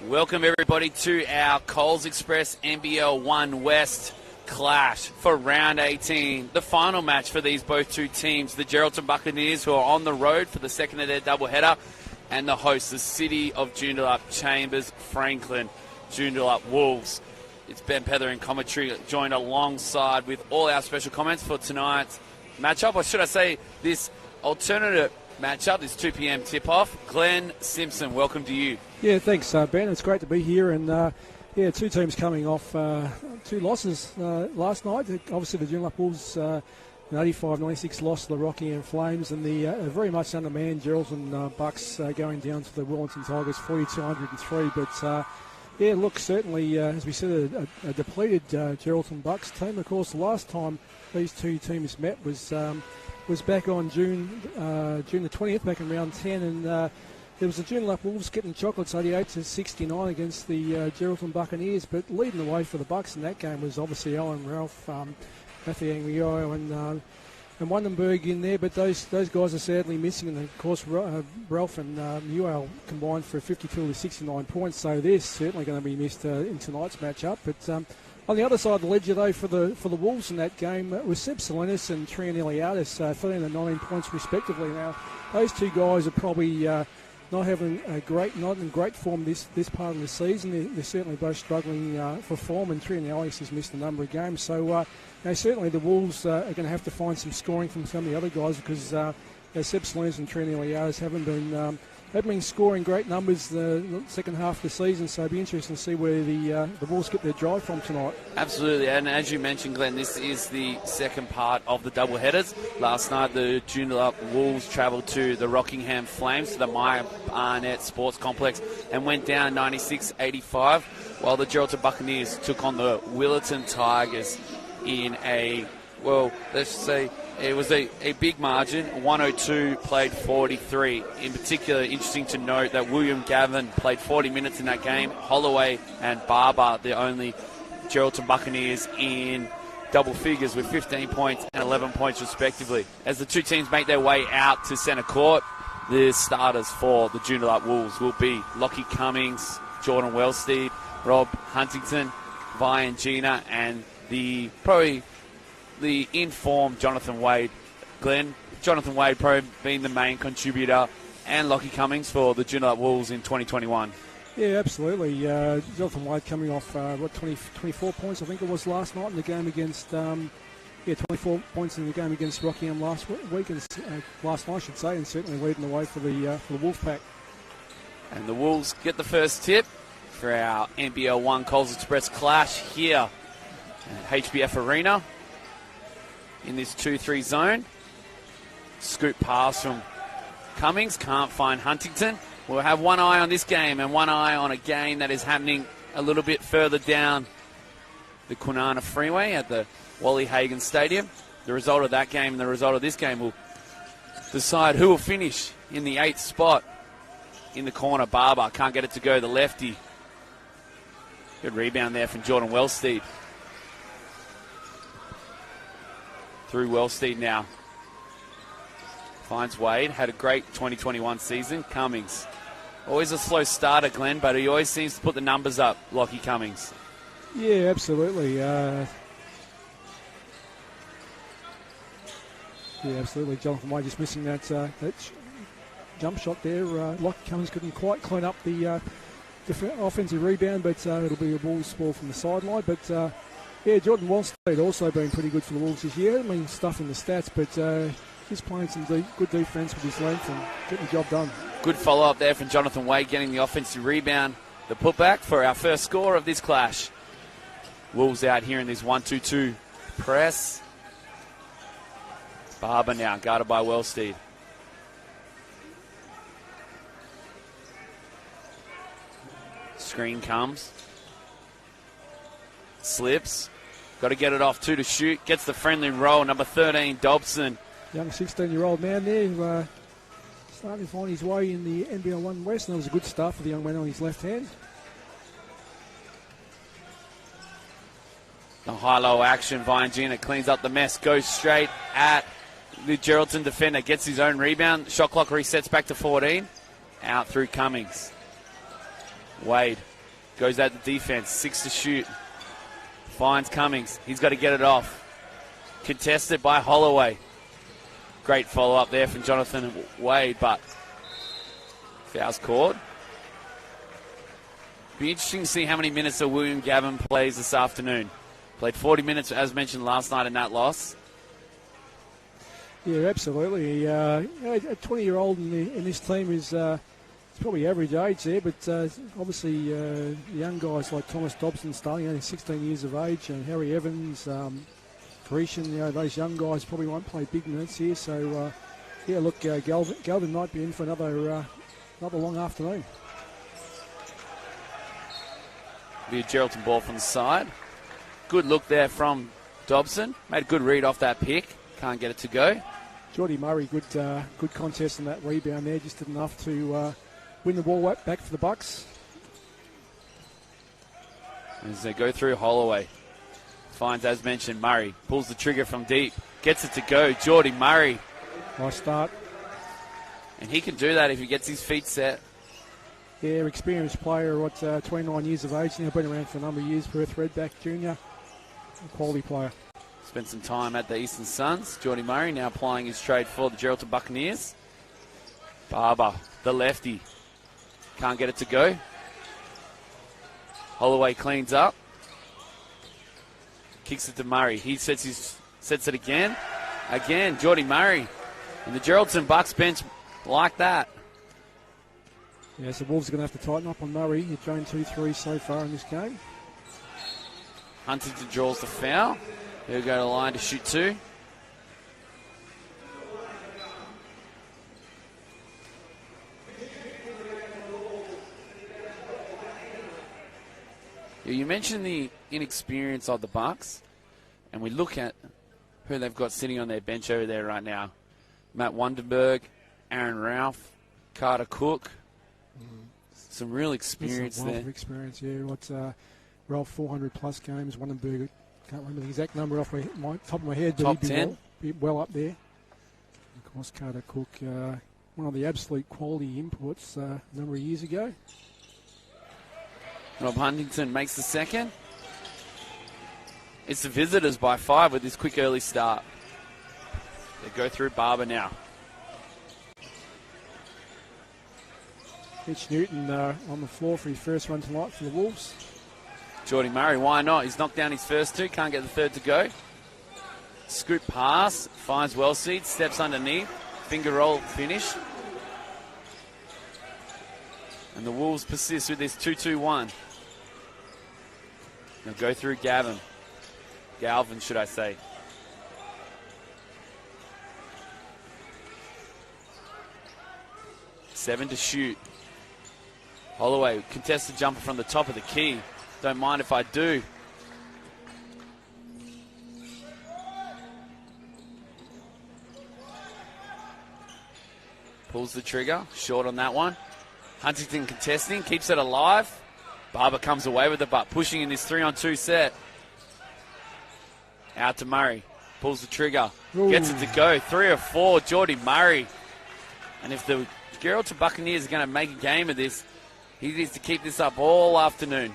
Welcome everybody to our Coles Express NBL1 West clash for round 18. The final match for these both two teams, the Geraldton Buccaneers, who are on the road for the second of their doubleheader, and the hosts, the City of Joondalup Chambers Franklin Joondalup Wolves. It's Ben Pether in commentary, joined alongside with all our special comments for tonight's matchup, or should I say this alternative matchup, this 2 p.m. tip-off. Glenn Simpson, welcome to you. Yeah, thanks, Ben. It's great to be here. And, two teams coming off two losses last night. Obviously, the Joondalup Wolves, an 85-96 loss to the Rockingham Flames, and the very much undermanned Geraldton Bucks going down to the Wellington Tigers, 42-103. But, look, certainly, as we said, a depleted Geraldton Bucks team. Of course, the last time these two teams met was back on June the 20th, back in round 10, and there was the Joondalup Wolves getting chocolates 88-69 against the Geraldton Buccaneers, but leading the way for the Bucks in that game was obviously Alan Ralph, Matthew Anguillo and Wandenberg in there, but those guys are sadly missing, and of course Ralph and Newell combined for 52-69 points, so they're certainly going to be missed in tonight's matchup. But on the other side of the ledger, though, for the Wolves in that game was Seb Salinas and Trian Eliadis, 13 and 19 points respectively. Now, those two guys are probably not in great form this part of the season. They're certainly both struggling for form, and Trian Eliadis has missed a number of games. So certainly the Wolves are going to have to find some scoring from some of the other guys, because Seb Salinas and Trian Eliadis haven't been scoring great numbers the second half of the season, so it'll be interesting to see where the Wolves get their drive from tonight. Absolutely, and as you mentioned, Glenn, this is the second part of the doubleheaders. Last night, the Joondalup Wolves travelled to the Rockingham Flames, to the Maya Barnett Sports Complex, and went down 96-85, while the Geraldton Buccaneers took on the Willetton Tigers in it was a big margin, 102 played 43. In particular, interesting to note that William Gavin played 40 minutes in that game. Holloway and Barber, the only Geraldton Buccaneers in double figures with 15 points and 11 points respectively. As the two teams make their way out to centre court, the starters for the Joondalup Wolves will be Lockie Cummings, Jordan Wellsteed, Rob Huntington, Vian Gina, and the in-form Jonathan Wade. Glenn, Jonathan Wade probably being the main contributor, and Lockie Cummings for the Joondalup Wolves in 2021. Yeah, absolutely. Jonathan Wade coming off, 24 points, I think it was last night in the game against, 24 points in the game against Rockingham last night, I should say, and certainly leading the way for the Wolfpack. And the Wolves get the first tip for our NBL1 Coles Express clash here at HBF Arena in this 2-3 zone. Scoop pass from Cummings, can't find Huntington. We'll have one eye on this game and one eye on a game that is happening a little bit further down the Kwinana Freeway at the Wally Hagan Stadium. The result of that game and the result of this game will decide who will finish in the 8th spot. In the corner, Barber can't get it to go, the lefty. Good rebound there from Jordan Wellsteed. Through Wellsteed now. Finds Wade. Had a great 2021 season. Cummings. Always a slow starter, Glenn, but he always seems to put the numbers up, Lockie Cummings. Yeah, absolutely. Absolutely. Jonathan Wade just missing that jump shot there. Lockie Cummings couldn't quite clean up the offensive rebound, but it'll be a Wolves ball from the sideline. But Jordan Wallstead also been pretty good for the Wolves this year. I mean, stuff in the stats, but just playing some good defence with his length and getting the job done. Good follow-up there from Jonathan Wade, getting the offensive rebound. The putback for our first score of this clash. Wolves out here in this 1-2-2 press. Barber now, guarded by Wellstead. Screen comes. Slips. Got to get it off two to shoot. Gets the friendly roll. Number 13, Dobson. Young 16-year-old man there, starting to find his way in the NBL1 West, and that was a good start for the young man on his left hand. The high-low action, Viangina cleans up the mess, goes straight at the Geraldton defender, gets his own rebound. Shot clock resets back to 14. Out through Cummings. Wade goes at the defense, 6 to shoot. Finds Cummings, he's got to get it off. Contested by Holloway. Great follow-up there from Jonathan Wade, but foul's called. Be interesting to see how many minutes that William Gavin plays this afternoon. Played 40 minutes, as mentioned last night in that loss. Yeah, absolutely. A 20-year-old in this team is probably average age there, but obviously the young guys like Thomas Dobson starting only 16 years of age, and Harry Evans, Grecian, those young guys probably won't play big minutes here. So, look, Galvin might be in for another long afternoon. Be a Geraldton ball from the side. Good look there from Dobson. Made a good read off that pick. Can't get it to go. Geordie Murray, good contest on that rebound there. Just did enough to win the ball back for the Bucks. As they go through Holloway. Finds, as mentioned, Murray. Pulls the trigger from deep. Gets it to go. Geordie Murray. Nice start. And he can do that if he gets his feet set. Yeah, experienced player, 29 years of age now. Been around for a number of years. Perth Redback Junior. A quality player. Spent some time at the Eastern Suns. Geordie Murray now applying his trade for the Geraldton Buccaneers. Barber, the lefty. Can't get it to go. Holloway cleans up. Kicks it to Murray. He sets it again. Again, Geordie Murray. And the Geraldton Bucks bench like that. Yeah, so Wolves are going to have to tighten up on Murray. He's thrown 2-3 so far in this game. Huntington draws the foul. He'll go to the line to shoot 2. Yeah, you mentioned the inexperience of the Bucks, and we look at who they've got sitting on their bench over there right now. Matt Wunderberg, Aaron Ralph, Carter Cook. Some real experience there. Of experience, yeah. Ralph 400-plus games. Wunderberg, can't remember the exact number off my top of my head, but top he'd 10. Be well up there. Of course, Carter Cook, one of the absolute quality imports a number of years ago. Rob Huntington makes the second. It's the visitors by 5 with this quick early start. They go through Barber now. Mitch Newton on the floor for his first run tonight for the Wolves. Geordie Murray, why not? He's knocked down his first 2, can't get the third to go. Scoop pass, finds Wellseed, steps underneath, finger roll finish. And the Wolves persist with this 2-2-1. They'll go through Galvin, should I say. Seven to shoot. Holloway, contested jumper from the top of the key. Don't mind if I do. Pulls the trigger, short on that one. Huntington contesting, keeps it alive. Barber comes away with it, but pushing in this 3-on-2 set. Out to Murray. Pulls the trigger. Ooh. Gets it to go. 3 or 4, Geordie Murray. And if the Geraldton Buccaneers are going to make a game of this, he needs to keep this up all afternoon.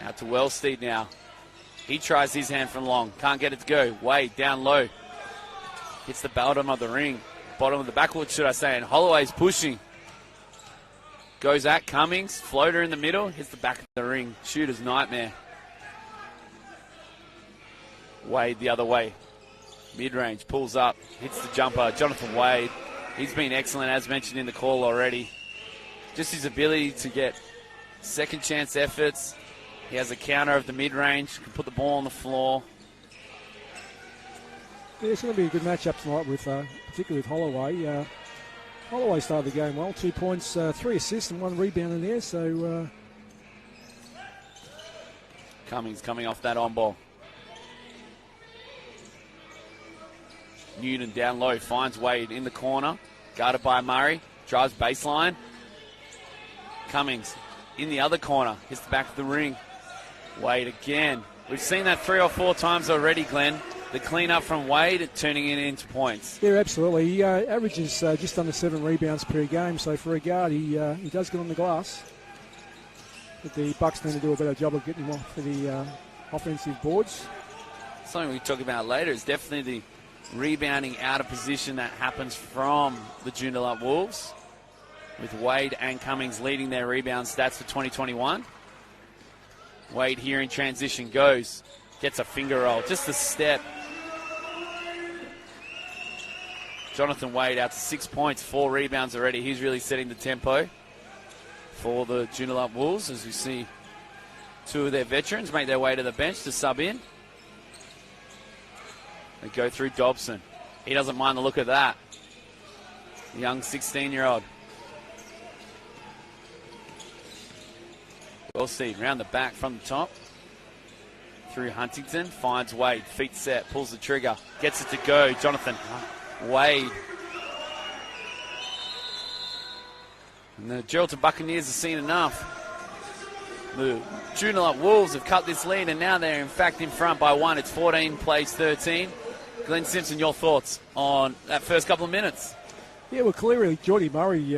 Out to Wellstead now. He tries his hand from long. Can't get it to go. Wade down low. Hits the bottom of the ring. bottom of the backcourt, should I say, and Holloway's pushing. Goes at Cummings, floater in the middle, hits the back of the ring. Shooter's nightmare. Wade the other way. Mid-range, pulls up, hits the jumper. Jonathan Wade, he's been excellent, as mentioned in the call already. Just his ability to get second chance efforts. He has a counter of the mid-range, can put the ball on the floor. Yeah, it's going to be a good matchup tonight, with particularly with Holloway. Holloway started the game well, 2 points, 3 assists and 1 rebound in there. So Cummings coming off that on ball. Newton down low, finds Wade in the corner, guarded by Murray, drives baseline. Cummings in the other corner, hits the back of the ring. Wade again. We've seen that 3 or 4 times already, Glenn. The clean up from Wade, turning it into points. Yeah, absolutely. He averages just under 7 rebounds per game, so for a guard, he does get on the glass. But the Bucks need to do a better job of getting him off for the offensive boards. Something we talk about later is definitely the rebounding out of position that happens from the Joondalup Wolves, with Wade and Cummings leading their rebound stats for 2021. Wade here in transition, goes, gets a finger roll, just a step. Jonathan Wade out to 6 points, 4 rebounds already. He's really setting the tempo for the Joondalup Wolves, as we see 2 of their veterans make their way to the bench to sub in. They go through Dobson. He doesn't mind the look of that. The young 16-year-old. Goldstein round the back from the top. Through Huntington. Finds Wade. Feet set. Pulls the trigger. Gets it to go. Jonathan Wade. And the Geraldton Buccaneers have seen enough. The Joondalup Wolves have cut this lead, and now they're in fact in front by 1. It's 14 plays 13. Glenn Simpson, your thoughts on that first couple of minutes? Yeah, well, clearly Geordie Murray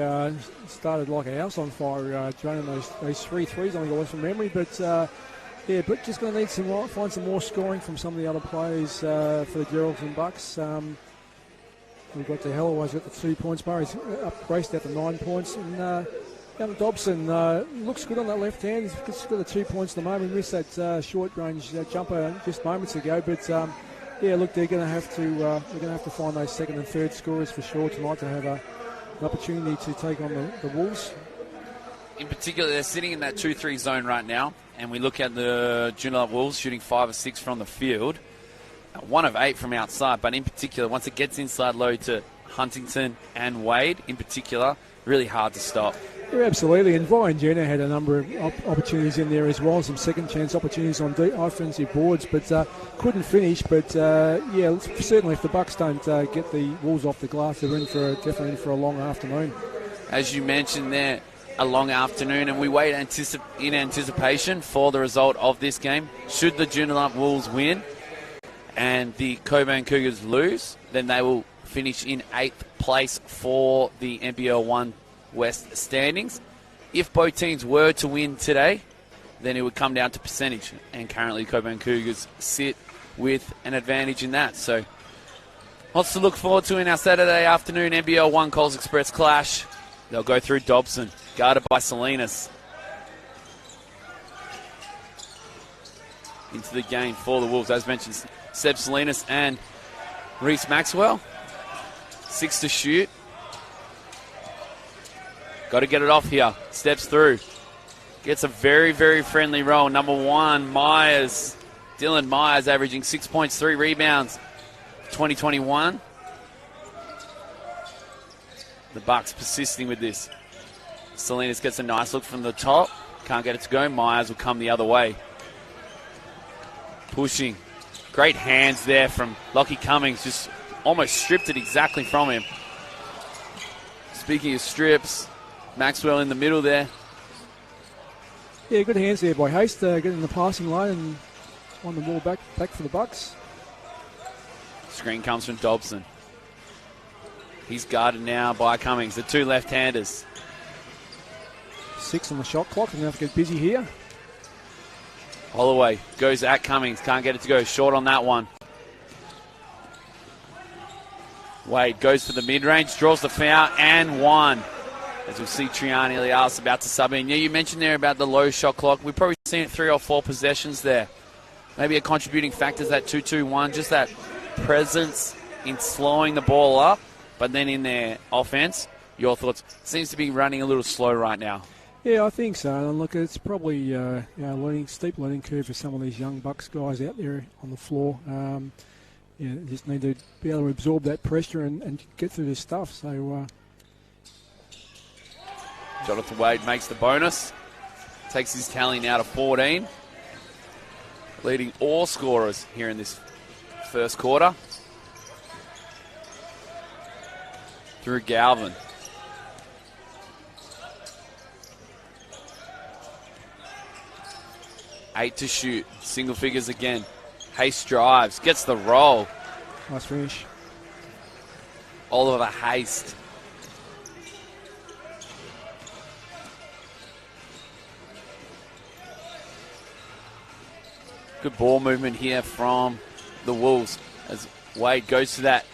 started like a house on fire, draining those 3 threes. I think it was from memory, but but just going to need find some more scoring from some of the other players for the Geraldton Bucks. We've got the Holloway's got the 2 points. Murray's raced out to 9 points, and Dobson looks good on that left hand. He's got the 2 points at the moment. He missed that short range jumper just moments ago, but. Yeah, look, they're going to have to find those second and third scorers for sure tonight to have an opportunity to take on the Wolves. In particular, they're sitting in that 2-3 zone right now, and we look at the Joondalup Wolves shooting 5 or 6 from the field, 1 of 8 from outside. But in particular, once it gets inside low to Huntington and Wade, in particular, really hard to stop. Yeah, absolutely. And Vi and Jenner had a number of opportunities in there as well, some second chance opportunities on offensive boards, but couldn't finish. But yeah, certainly if the Bucks don't get the Wolves off the glass, they're definitely in for a long afternoon. As you mentioned there, a long afternoon, and we wait in anticipation for the result of this game. Should the Joondalup Wolves win and the Cockburn Cougars lose, then they will finish in 8th place for the NBL1 West standings. If both teams were to win today, then it would come down to percentage, and currently Cockburn Cougars sit with an advantage in that. So lots to look forward to in our Saturday afternoon NBL1 Coles Express clash. They'll go through Dobson, guarded by Salinas. Into the game for the Wolves, as mentioned, Seb Salinas and Reese Maxwell. 6 to shoot. Got to get it off here. Steps through. Gets a very, very friendly roll. Number 1, Myers. Dylan Myers averaging 6 points, 3 rebounds. 2021. The Bucks persisting with this. Salinas gets a nice look from the top. Can't get it to go. Myers will come the other way. Pushing. Great hands there from Lockie Cummings. Just almost stripped it exactly from him. Speaking of strips, Maxwell in the middle there. Yeah, good hands there by Haste, getting the passing lane and on the ball back for the Bucks. Screen comes from Dobson. He's guarded now by Cummings, the 2 left-handers. 6 on the shot clock, and they have to get busy here. Holloway goes at Cummings, can't get it to go, short on that one. Wade goes for the mid-range, draws the foul, and one. As we'll see Triani Elias about to sub in. Yeah, you mentioned there about the low shot clock. We've probably seen it 3 or 4 possessions there. Maybe a contributing factor is that 2-2-1, just that presence in slowing the ball up, but then in their offense. Your thoughts? Seems to be running a little slow right now. Yeah, I think so. And look, it's probably steep learning curve for some of these young Bucks guys out there on the floor. Just need to be able to absorb that pressure and get through this stuff. So, Jonathan Wade makes the bonus, takes his tally now to 14, leading all scorers here in this first quarter. Through Galvin. Eight to shoot. Single figures again. Hayes drives. Gets the roll. Nice finish. Oliver Haste. Good ball movement here from the Wolves as Wade goes to that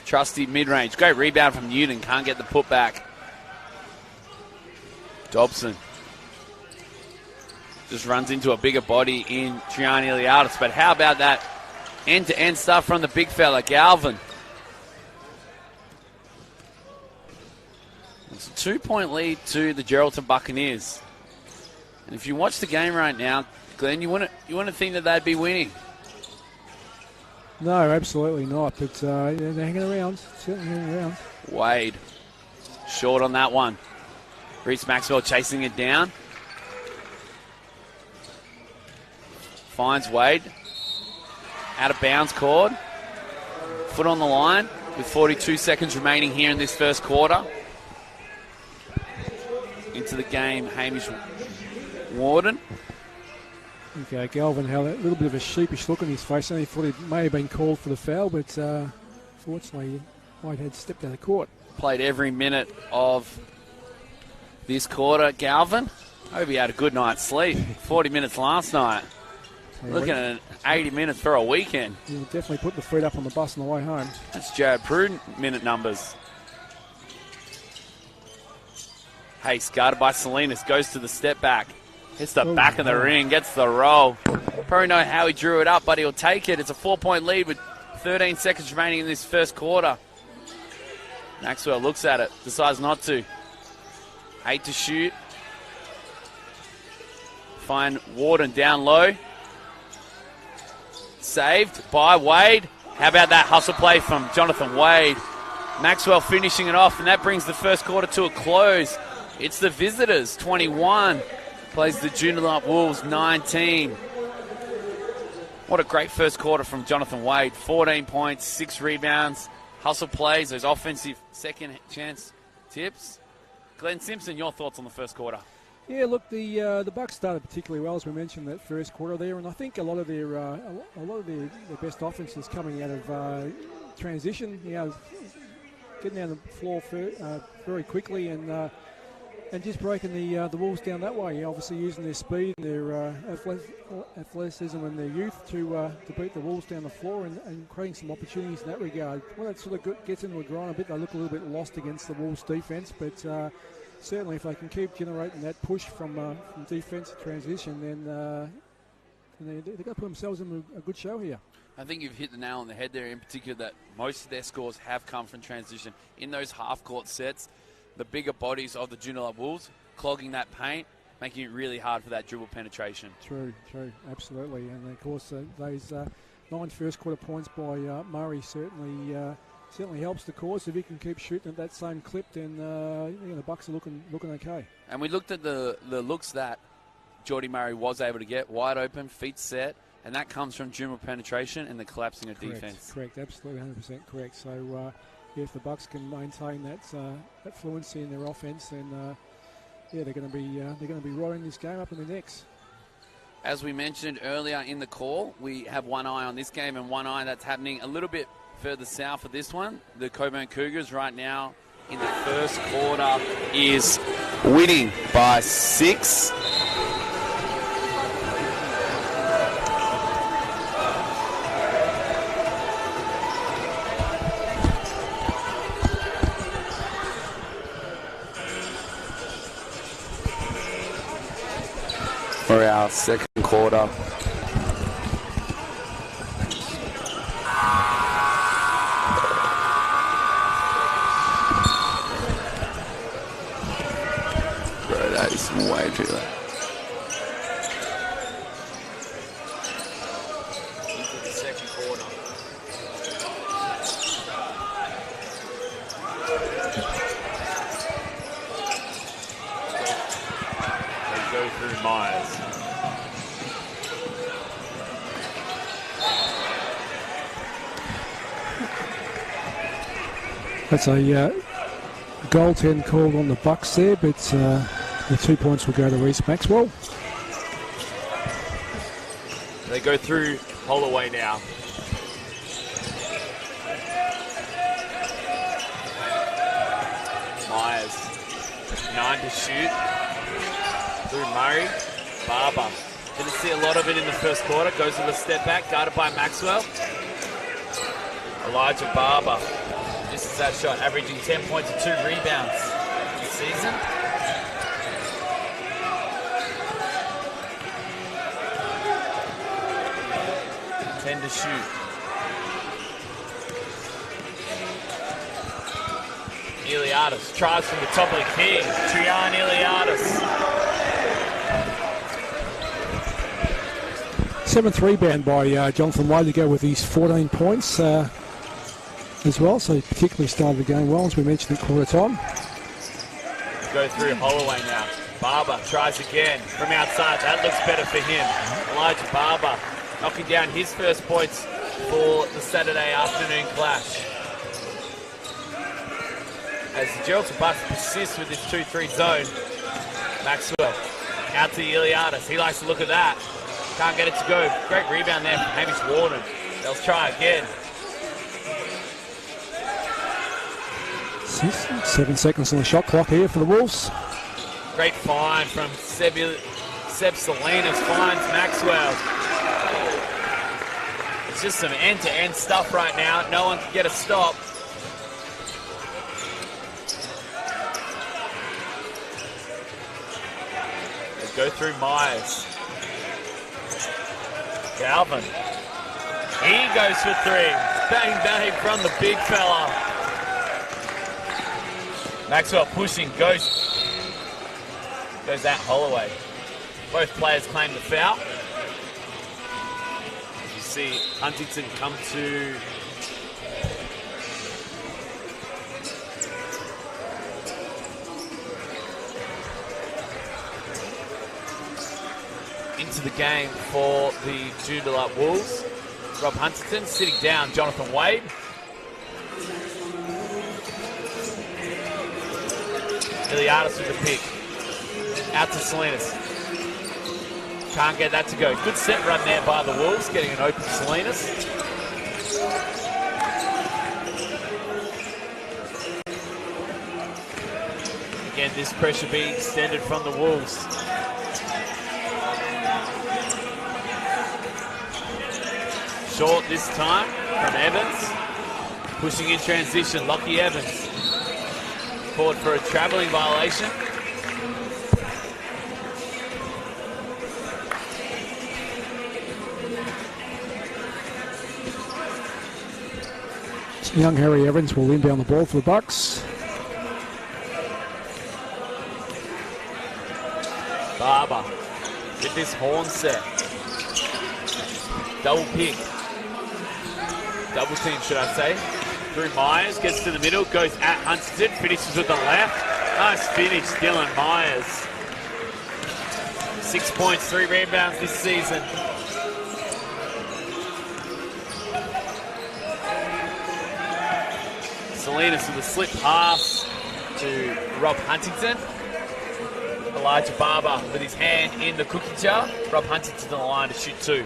trusty mid-range. Great rebound from Newton. Can't get the putback. Dobson just runs into a bigger body in Triani Eliadis. But how about that end-to-end stuff from the big fella, Galvin? It's a 2-point lead to the Geraldton Buccaneers. And if you watch the game right now, Glenn, you wouldn't think that they'd be winning. No, absolutely not. But they're hanging around. Certainly hanging around. Wade short on that one. Reese Maxwell chasing it down. Finds Wade. Out of bounds called. Foot on the line with 42 seconds remaining here in this first quarter. Into the game, Hamish Warden. Okay, Galvin had a little bit of a sheepish look on his face. Only thought he may have been called for the foul, but fortunately, White had stepped out of court. Played every minute of this quarter. Galvin, I hope he had a good night's sleep. 40 minutes last night. Looking at 80 minutes for a weekend. He'll definitely put the feet up on the bus on the way home. That's Jared Pruden minute numbers. Hayes guarded by Salinas, goes to the step back. Hits the back of the ring, gets the roll. Probably know how he drew it up, but he'll take it. It's a 4-point lead with 13 seconds remaining in this first quarter. Maxwell looks at it, decides not to. 8 to shoot. Find Warden down low. Saved by Wade. How about that hustle play from Jonathan Wade? Maxwell finishing it off, and that brings the first quarter to a close. It's the visitors, 21. Plays the Joondalup Wolves, 19. What a great first quarter from Jonathan Wade. 14 points, 6 rebounds, hustle plays, those offensive second chance tips. Glenn Simpson, your thoughts on the first quarter? Yeah, look, the Bucks started particularly well, as we mentioned, that first quarter there, and I think a lot of their best offense is coming out of transition. Getting down the floor very quickly and just breaking the Wolves down that way. Obviously using their speed and their athleticism and their youth to beat the Wolves down the floor and creating some opportunities in that regard. When it sort of gets into a grind a bit, they look a little bit lost against the Wolves' defence, but certainly if they can keep generating that push from defence to transition, then they're going to put themselves in a good show here. I think you've hit the nail on the head there, in particular that most of their scores have come from transition. In those half-court sets, the bigger bodies of the Joondalup Wolves clogging that paint, making it really hard for that dribble penetration. True, absolutely. And of course, those 9 first-quarter points by Murray certainly helps the cause. If he can keep shooting at that same clip, then the Bucks are looking okay. And we looked at the looks that Geordie Murray was able to get, wide open, feet set, and that comes from dribble penetration and the collapsing of defense. Correct, absolutely 100% correct. So if the Bucks can maintain that fluency in their offense, then they're going to be riding this game up in the necks. As we mentioned earlier in the call, we have one eye on this game and one eye that's happening a little bit further south of this one. The Coburn Cougars right now in the first quarter is winning by 6. our second quarter. Bro, that is way too late. Into the second quarter. They go through Myers. That's a goaltend called on the Bucks there, but the 2 points will go to Reece Maxwell. They go through Holloway now. Myers, 9 to shoot. Through Murray. Barber. Didn't see a lot of it in the first quarter. Goes with a step back, guarded by Maxwell. Elijah Barber. This is that shot, averaging 10 points and 2 rebounds this season. To shoot. Iliadis tries from the top of the key. Trian Iliadis. 7th rebound by Jonathan Wade to go with his 14 points as well. So he particularly started the game well, as we mentioned at quarter time. Go through Holloway now. Barber tries again from outside. That looks better for him. Elijah Barber knocking down his first points for the Saturday afternoon clash. As the Geraldton Bucks persist with this 2-3 zone, Maxwell out to Iliadis. He likes to look at that. Can't get it to go. Great rebound there from Hamish Warden. They'll try again. 7 seconds on the shot clock here for the Wolves. Great find from Seb Salinas, finds Maxwell. It's just some end-to-end stuff right now. No one can get a stop. They go through Myers. Galvin. He goes for 3. Bang, bang from the big fella. Maxwell pushing, goes at Holloway. Both players claim the foul. As you see Huntington come to into the game for the Joondalup Wolves. Rob Huntington sitting down Jonathan Wade. Iliadis with the pick. Out to Salinas. Can't get that to go. Good set run there by the Wolves, getting an open Salinas. Again, this pressure being extended from the Wolves. Short this time from Evans. Pushing in transition, Lockie Evans. Called for a travelling violation. So young Harry Evans will inbound the ball for the Bucks. Barber with this horn set. Double pick. Double team, should I say. Through Myers, gets to the middle, goes at Huntington, finishes with the left. Nice finish, Dylan Myers. 6 points, 3 rebounds this season. Salinas with a slip pass to Rob Huntington. Elijah Barber with his hand in the cookie jar. Rob Huntington on the line to shoot 2.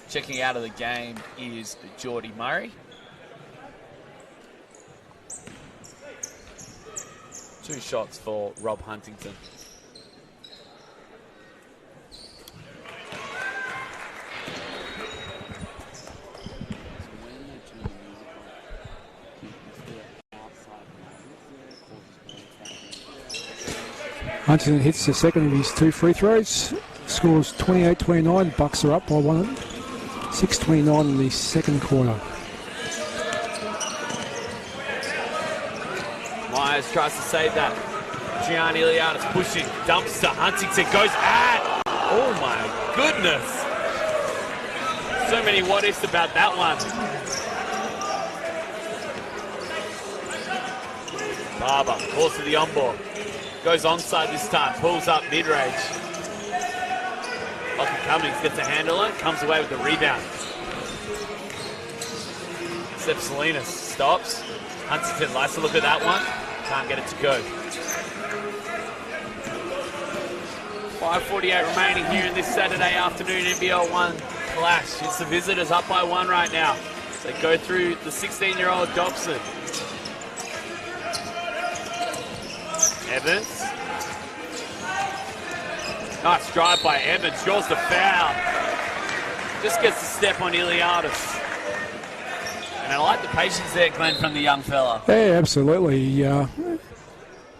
Checking out of the game is Geordie Murray. 2 shots for Rob Huntington. Huntington hits the second of his 2 free throws. Scores 28-29. Bucks are up by 1. 6:29 in the second quarter. Myers tries to save that. Gian Iliadis pushing, dumps to Huntington, goes at. Oh my goodness. So many what ifs about that one. Barber, course of the on-ball. Goes onside this time, pulls up mid-range. Lockie Cummings gets a handle on it, comes away with the rebound. Sep Salinas stops. Huntington likes to look at that one. Can't get it to go. 5:48 remaining here in this Saturday afternoon NBL1 clash. It's the visitors up by 1 right now. They go through the 16-year-old Dobson. Evans. Nice drive by Evans. Draws the foul. Just gets the step on Iliadis. And I like the patience there, Glenn, from the young fella. Yeah, absolutely.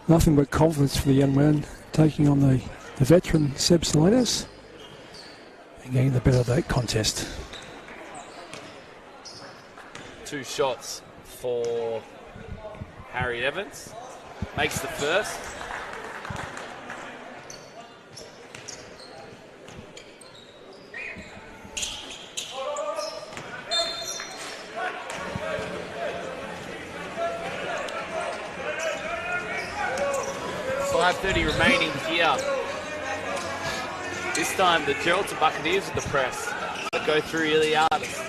Nothing but confidence for the young man taking on the veteran Seb Salinas and getting the better of that contest. 2 shots for Harry Evans. Makes the first. .5:30 remaining here. This time the Geraldton Buccaneers with the press. They go through Iliadis.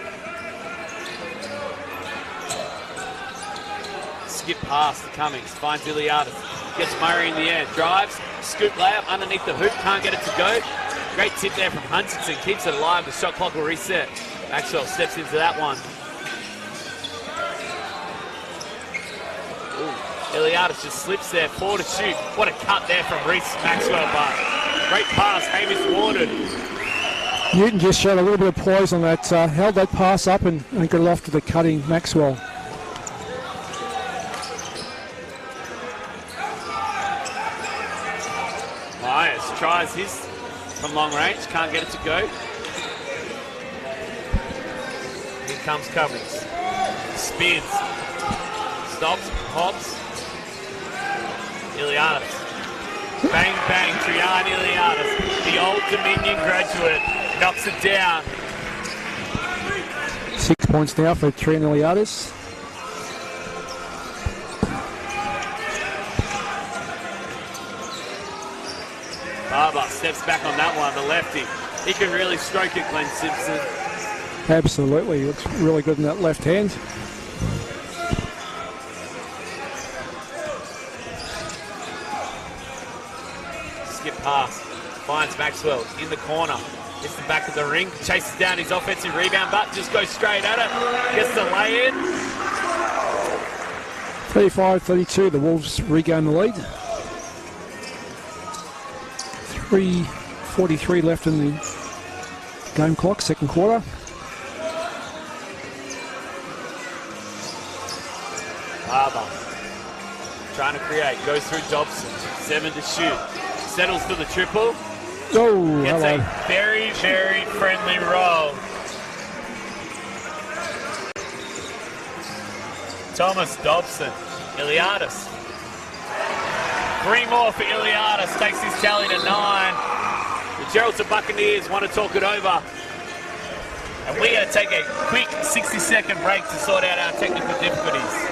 Skip past the Cummings, finds Iliadis. Gets Murray in the air, drives, scoop layup underneath the hoop, can't get it to go. Great tip there from Huntington, keeps it alive, the shot clock will reset. Maxwell steps into that one. Iliadis just slips there, 4 to shoot. What a cut there from Reese Maxwell, but great pass, Hamish Warden. Newton just showed a little bit of poise on that, held that pass up and got it off to the cutting Maxwell. Myers tries his from long range, can't get it to go. Here comes Cummings. Spins. Stops, hops. Iliadis. Bang, bang, Trian Iliadis. The old Dominion graduate knocks it down. 6 points now for Trian Iliadis. Barber steps back on that one, the lefty. He can really stroke it, Glenn Simpson. Absolutely, he looks really good in that left hand. Skip pass, finds Maxwell in the corner. Hits the back of the ring, chases down his offensive rebound, but just goes straight at it. Gets the lay-in. 35-32, the Wolves regain the lead. 3:43 left in the game clock, second quarter. Barber trying to create, goes through Dobson, 7 to shoot. Settles for the triple. Oh, Gets hello. a very, very friendly roll. Thomas Dobson, Iliadis. 3 more for Iliadis, takes his tally to 9. The Geraldton Buccaneers want to talk it over. And we're going to take a quick 60-second break to sort out our technical difficulties.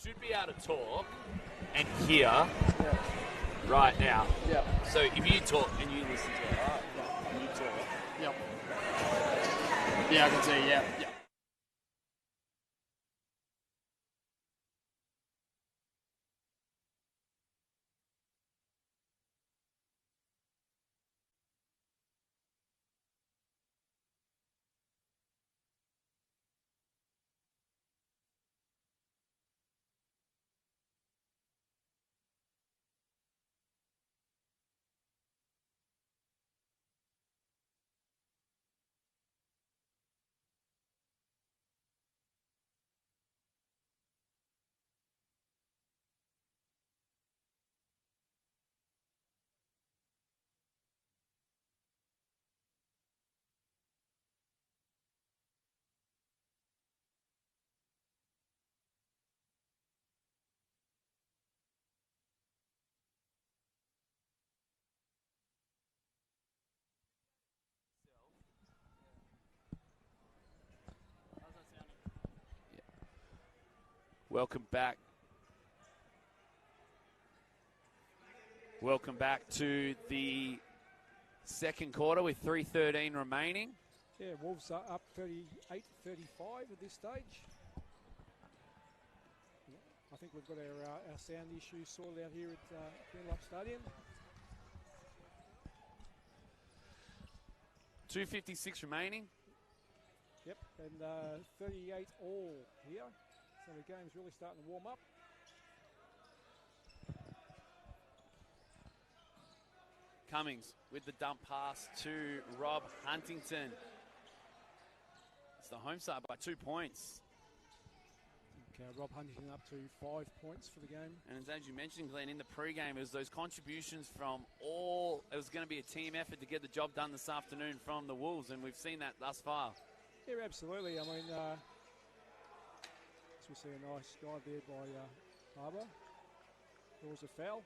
Should be able to talk and hear right now. Yeah. So if you talk and you listen to it, And you talk. Yep. Yeah, I can see, yeah. Yeah. Welcome back. Welcome back to the second quarter with 3:13 remaining. Yeah, Wolves are up 38-35 at this stage. I think we've got our sound issues sorted out here at Joondalup Stadium. 2:56 remaining. Yep, and 38 all here. So the game's really starting to warm up. Cummings with the dump pass to Rob Huntington. It's the home side by 2 points. Okay, Rob Huntington up to 5 points for the game. And as you mentioned, Glenn, in the pre-game, it was those contributions from all. It was going to be a team effort to get the job done this afternoon from the Wolves, and we've seen that thus far. Yeah, absolutely. I mean, as we see a nice dive there by Barber. There was a foul.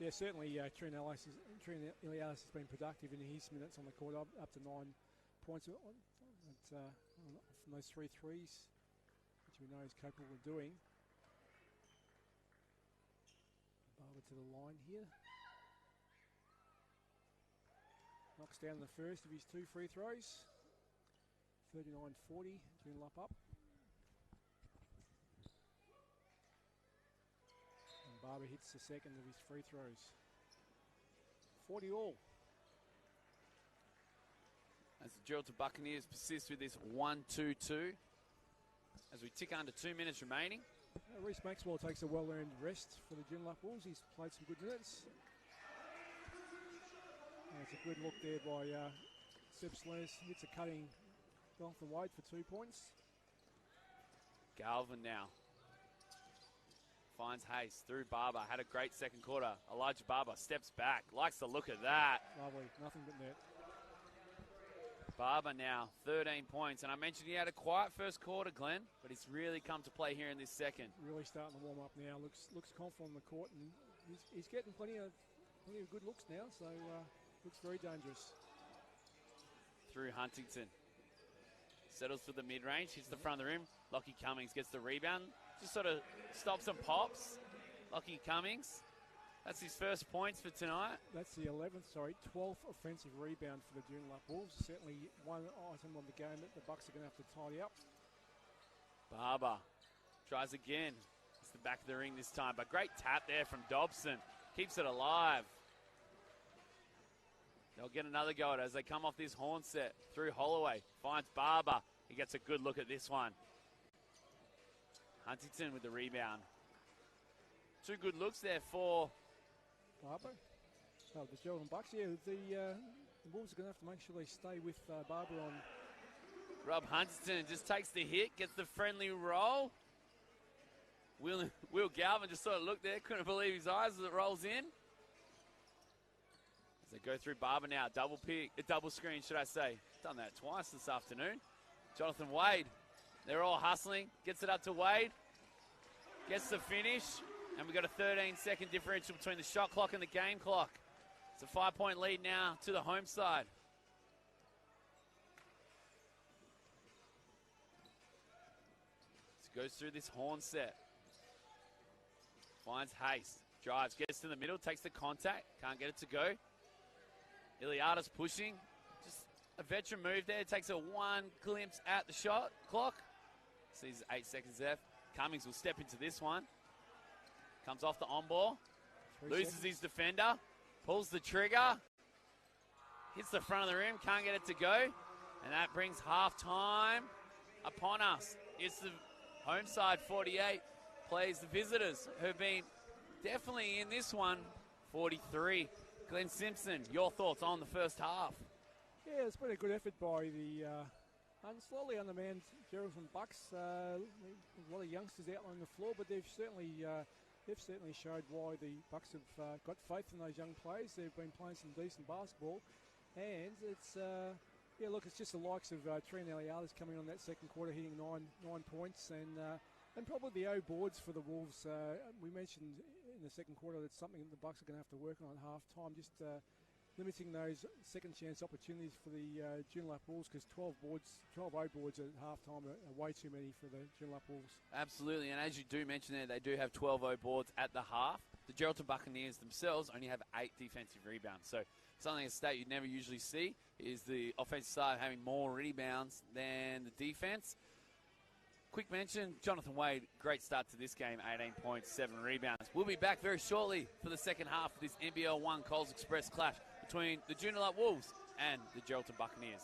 Yeah, certainly Trent Iliadis has been productive in his minutes on the court, up to 9 points from those 3 threes, which we know he's capable of doing. Barber to the line here. Knocks down the first of his 2 free throws. 39-40, Joondalup up. And Barber hits the second of his free throws. 40 all. As the Geraldton Buccaneers persist with this 1-2-2. As we tick under 2 minutes remaining. Reece Maxwell takes a well-earned rest for the Joondalup Wolves. He's played some good minutes. And it's a good look there by Seb Slez. Hits a cutting Jonathan Wade for 2 points. Galvin now. Finds Hayes through Barber. Had a great second quarter. Elijah Barber steps back. Likes the look of that. Lovely. Nothing but net. Barber now, 13 points. And I mentioned he had a quiet first quarter, Glenn, but he's really come to play here in this second. Really starting to warm up now. Looks confident on the court, and he's getting plenty of good looks now, so looks very dangerous. Through Huntington. Settles for the mid-range, hits the front of the rim. Lockie Cummings gets the rebound. Just sort of stops and pops. Lockie Cummings. That's his first points for tonight. That's the 12th offensive rebound for the Joondalup Wolves. Certainly one item on the game that the Bucks are going to have to tidy up. Barber tries again. It's the back of the ring this time, but great tap there from Dobson. Keeps it alive. They'll get another go at it as they come off this horn set. Through Holloway. Finds Barber. He gets a good look at this one. Huntington with the rebound. 2 good looks there for Barber. Oh, the Geraldton Bucks. Yeah, the Wolves are going to have to make sure they stay with Barber on. Rob Huntington just takes the hit, gets the friendly roll. Will Galvin just sort of looked there, couldn't believe his eyes as it rolls in. As they go through Barber now, double screen, should I say. Done that twice this afternoon. Jonathan Wade, they're all hustling. Gets it up to Wade. Gets the finish. And we've got a 13-second differential between the shot clock and the game clock. It's a 5-point lead now to the home side. So goes through this horn set. Finds Hayes. Drives, gets to the middle, takes the contact. Can't get it to go. Iliadis pushing. Just a veteran move there. Takes a 1 glimpse at the shot clock. Sees 8 seconds left. Cummings will step into this one. Comes off the on-ball. Loses his defender. Pulls the trigger. Hits the front of the rim. Can't get it to go. And that brings halftime upon us. It's the home side 48. Plays the visitors who have been definitely in this one 43. Glenn Simpson, your thoughts on the first half? Yeah, it's been a good effort by the slowly undermanned Geraldton Bucks. A lot of youngsters out on the floor, but they've certainly showed why the Bucks have got faith in those young players. They've been playing some decent basketball, and it's it's just the likes of Trent Iliadis coming on that second quarter, hitting nine points, and probably the O boards for the Wolves. We mentioned in the second quarter that's something that the Bucks are going to have to work on at half time. Just limiting those second chance opportunities for the Joondalup Bulls, because 12 O boards at halftime are way too many for the Joondalup Bulls. Absolutely, and as you do mention there, they do have 12-0 boards at the half. The Geraldton Buccaneers themselves only have 8 defensive rebounds. So something a stat you'd never usually see is the offensive side having more rebounds than the defense. Quick mention, Jonathan Wade, great start to this game, 18 points, 7 rebounds. We'll be back very shortly for the second half of this NBL1 Coles Express clash between the Joondalup Wolves and the Geraldton Buccaneers.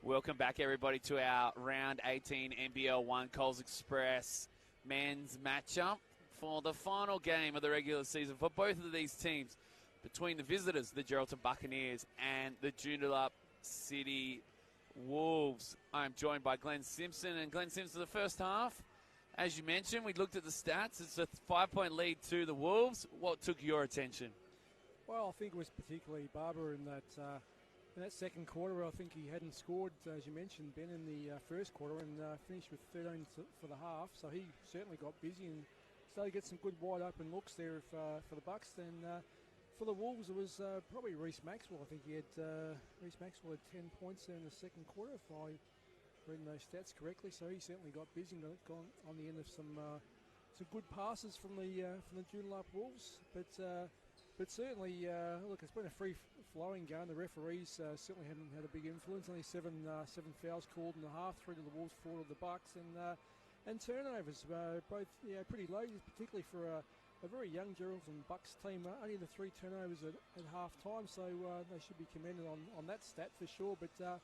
Welcome back, everybody, to our Round 18 NBL1 Coles Express men's matchup for the final game of the regular season for both of these teams, between the visitors, the Geraldton Buccaneers, and the Joondalup City Wolves. I'm joined by Glenn Simpson. And Glenn Simpson, the first half, as you mentioned, we looked at the stats. It's a 5-point lead to the Wolves. What took your attention? Well, I think it was particularly Barber in that second quarter. I think he hadn't scored, as you mentioned, Ben, in the first quarter, and finished with 13 for the half. So he certainly got busy and started to get some good wide open looks there for the Bucks. Then for the Wolves, it was probably Reece Maxwell. I think he had Reece Maxwell had 10 points there in the second quarter, if I read those stats correctly. So he certainly got busy and got on the end of some good passes from the Joondalup Wolves. But certainly, look, it's been a free-flowing game. The referees certainly haven't had a big influence. Only seven fouls called in the half, 3 to the Wolves, 4 to the Bucks, and turnovers both pretty low, particularly for a very young Geraldton Bucks team. Only the 3 turnovers at half time, so they should be commended on that stat for sure. But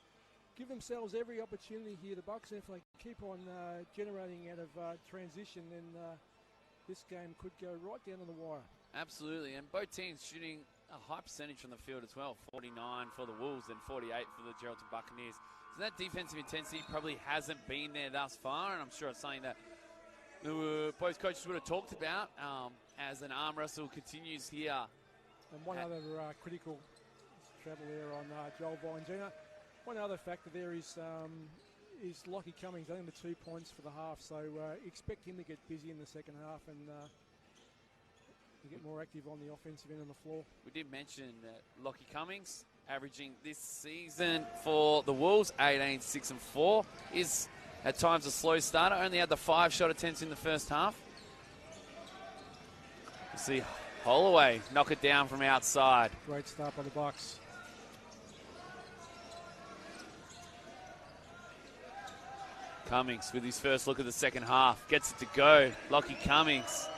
give themselves every opportunity here, the Bucks, and if they keep on generating out of transition, then this game could go right down to the wire. Absolutely, and both teams shooting a high percentage from the field as well. 49 for the Wolves and 48 for the Geraldton Buccaneers. So that defensive intensity probably hasn't been there thus far, and I'm sure it's something that both coaches would have talked about as an arm wrestle continues here. And one other critical travel there on Joel Vangina. One other factor there is Lockie Cummings only the 2 points for the half, so expect him to get busy in the second half and get more active on the offensive end of the floor. We did mention that Lockie Cummings, averaging this season for the Wolves, 18, 6 and 4, is at times a slow starter. Only had the 5 shot attempts in the first half. You see Holloway knock it down from outside. Great start by the Bucks. Cummings with his first look at the second half. Gets it to go. Lockie Cummings.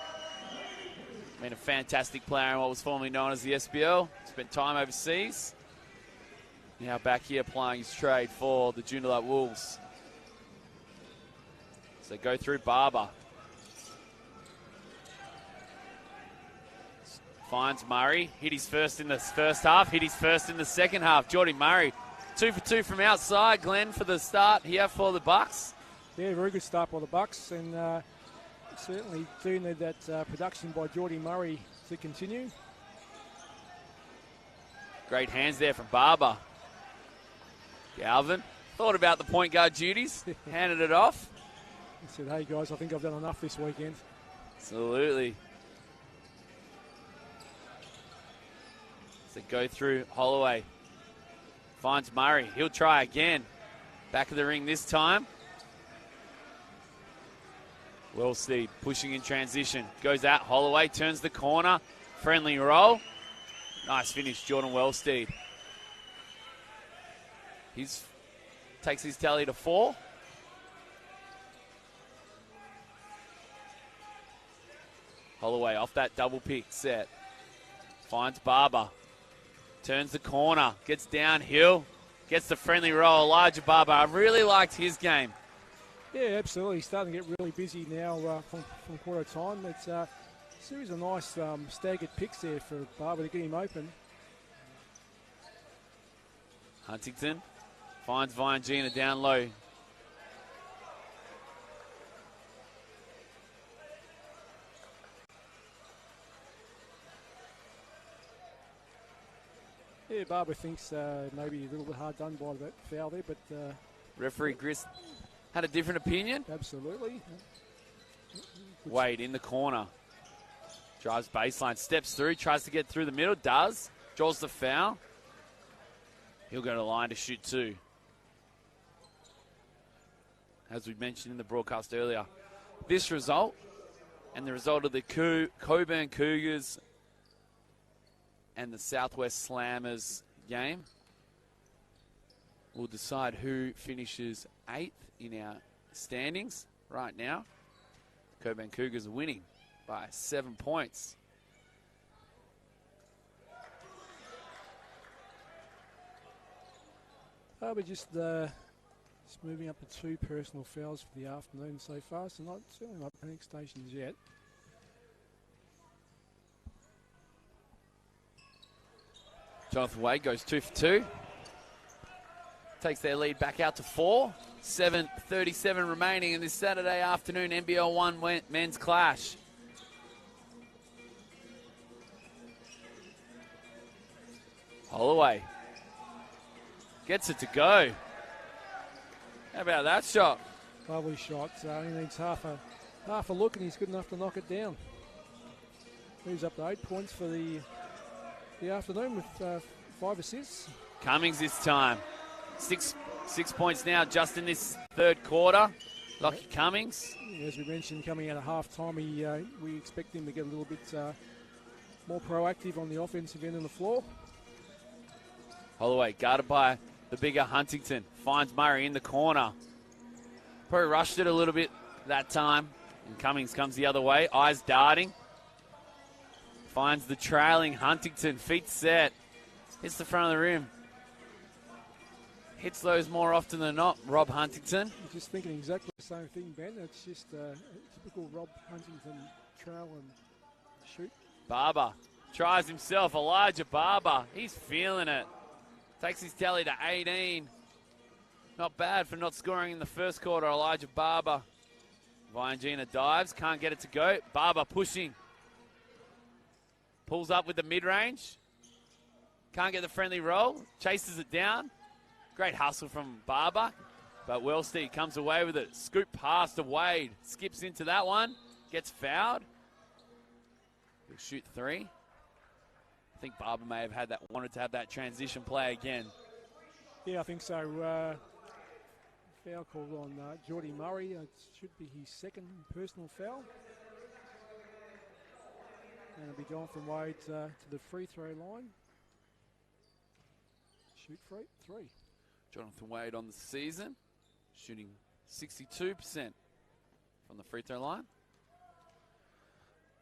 Been a fantastic player in what was formerly known as the SBL. Spent time overseas. Now back here playing his trade for the Joondalup Wolves. So go through Barber. Finds Murray. Hit his first in the first half. Hit his first in the second half. Geordie Murray. 2 for 2 from outside, Glenn, for the start here for the Bucks. Yeah, very good start by the Bucks, and certainly do need that production by Geordie Murray to continue. Great hands there from Barber. Galvin thought about the point guard duties, handed it off. He said, hey guys, I think I've done enough this weekend. Absolutely. So go through Holloway. Finds Murray. He'll try again. Back of the ring this time. Wellsteed pushing in transition. Goes out. Holloway turns the corner. Friendly roll. Nice finish, Jordan Wellsteed. Takes his tally to 4. Holloway off that double pick set. Finds Barber. Turns the corner. Gets downhill. Gets the friendly roll. Elijah Barber. I really liked his game. Yeah, absolutely. He's starting to get really busy now from quarter time. It's a series of nice staggered picks there for Barber to get him open. Huntington finds Viangina down low. Yeah, Barber thinks maybe a little bit hard done by that foul there, but... Referee Grist had a different opinion. Absolutely. Wade in the corner. Drives baseline, steps through, tries to get through the middle, does. Draws the foul. He'll go to the line to shoot 2. As we mentioned in the broadcast earlier, this result and the result of the Coburn Cougars and the Southwest Slammers game will decide who finishes 8th in our standings right now. Coburn Cougars are winning by 7 points. But just Just moving up to 2 personal fouls for the afternoon so far, so certainly not panic stations yet. Jonathan Wade goes 2 for 2. Takes their lead back out to 4. 7:37 remaining in this Saturday afternoon NBL1 men's clash. Holloway gets it to go. How about that shot? Lovely shot. He needs half a look and he's good enough to knock it down. Moves up to 8 points for the afternoon with 5 assists. Cummings this time. Six points now just in this third quarter. Lockie Cummings. As we mentioned, coming out of half-time, we expect him to get a little bit more proactive on the offensive end of the floor. Holloway guarded by the bigger Huntington. Finds Murray in the corner. Probably rushed it a little bit that time. And Cummings comes the other way. Eyes darting. Finds the trailing Huntington. Feet set. Hits the front of the rim. Hits those more often than not, Rob Huntington. I'm just thinking exactly the same thing, Ben. It's just a typical Rob Huntington trail and shoot. Barber tries himself. Elijah Barber. He's feeling it. Takes his tally to 18. Not bad for not scoring in the first quarter, Elijah Barber. Viangina dives. Can't get it to go. Barber pushing. Pulls up with the mid-range. Can't get the friendly roll. Chases it down. Great hustle from Barber. But Wellstead comes away with it. Scoop pass to Wade. Skips into that one. Gets fouled. He'll shoot 3. I think Barber may have wanted to have that transition play again. Yeah, I think so. Foul called on Geordie Murray. It should be his second personal foul. And it'll be gone from Wade to the free throw line. Shoot 3. Jonathan Wade on the season, shooting 62% from the free throw line.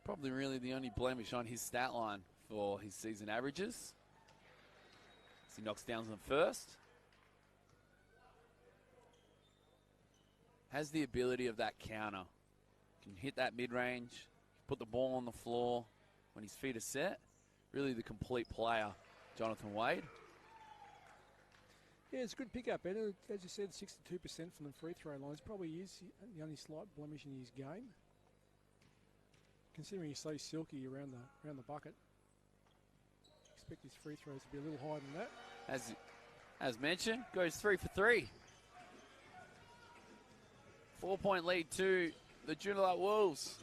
Probably really the only blemish on his stat line for his season averages. As he knocks down the first. Has the ability of that counter. Can hit that mid-range, put the ball on the floor when his feet are set. Really the complete player, Jonathan Wade. Yeah, it's a good pickup, Ben. As you said, 62% from the free throw lines. Probably is the only slight blemish in his game. Considering he's so silky around the bucket. Expect his free throws to be a little higher than that. As mentioned, goes 3 for 3. 4-point lead to the Joondalup Wolves.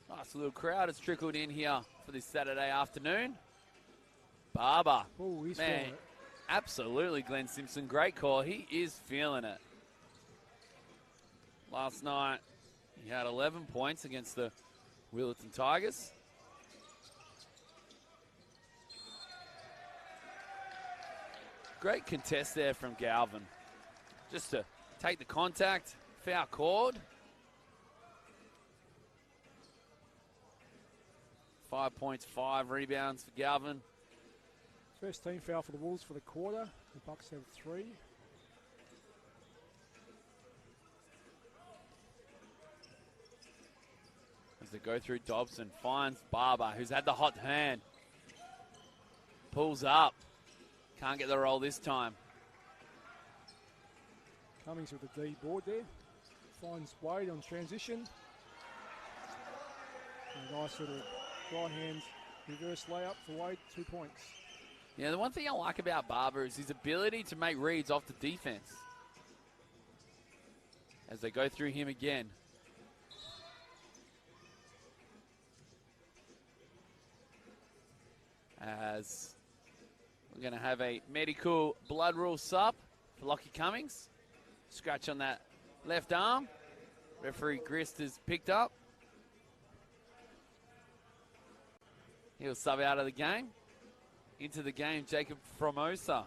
Nice little crowd has trickled in here for this Saturday afternoon. Barber. Oh, he's man, feeling it. Absolutely, Glenn Simpson. Great call. He is feeling it. Last night, he had 11 points against the Willetton Tigers. Great contest there from Galvin. Just to take the contact. Foul called. 5 points, 5 rebounds for Galvin. First team foul for the Wolves for the quarter. The Bucks have 3. As they go through, Dobson finds Barber, who's had the hot hand. Pulls up. Can't get the roll this time. Cummings with the D board there. Finds Wade on transition. A nice little right hand reverse layup for Wade, 2 points. Yeah, the one thing I like about Barber is his ability to make reads off the defense. As they go through him again. As we're going to have a medical blood rule sub for Lockie Cummings. Scratch on that left arm. Referee Grist has picked up. He'll sub out of the game. Into the game, Jacob Formosa.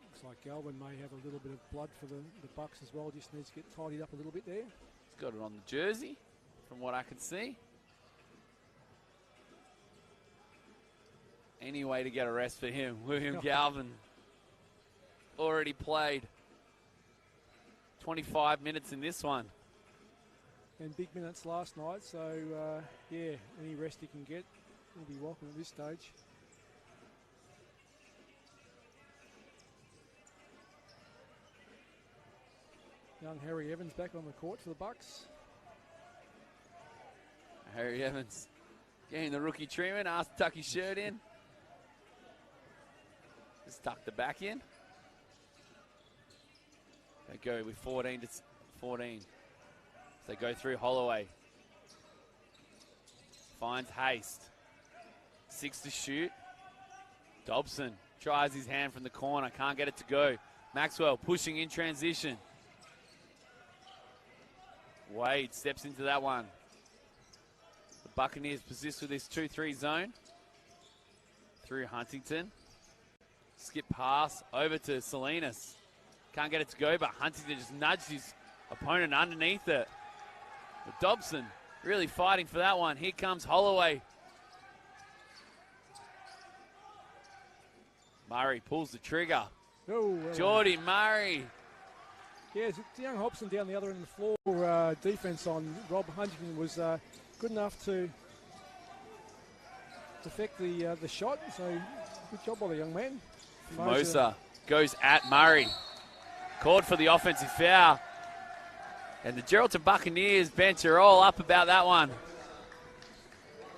Looks like Galvin may have a little bit of blood for the Bucks as well. Just needs to get tidied up a little bit there. He's got it on the jersey, from what I can see. Any way to get a rest for him. William Galvin already played. 25 minutes in this one. And big minutes last night, so yeah, any rest he can get will be welcome at this stage. Young Harry Evans back on the court for the Bucks. Harry Evans getting the rookie treatment, asked to tuck his shirt in. Just tuck the back in. They go with 14 to 14. So they go through Holloway. Finds Haste. 6 to shoot. Dobson tries his hand from the corner. Can't get it to go. Maxwell pushing in transition. Wade steps into that one. The Buccaneers persist with this 2-3 zone. Through Huntington. Skip pass over to Salinas. Can't get it to go, but Huntington just nudged his opponent underneath it. But Dobson really fighting for that one. Here comes Holloway. Murray pulls the trigger. Oh, Geordie Murray. Yeah, it's young Hobson down the other end of the floor. Defense on Rob Huntington was good enough to defect the shot. So good job by the young man. Mosa goes at Murray. Called for the offensive foul. And the Geraldton Buccaneers bench are all up about that one.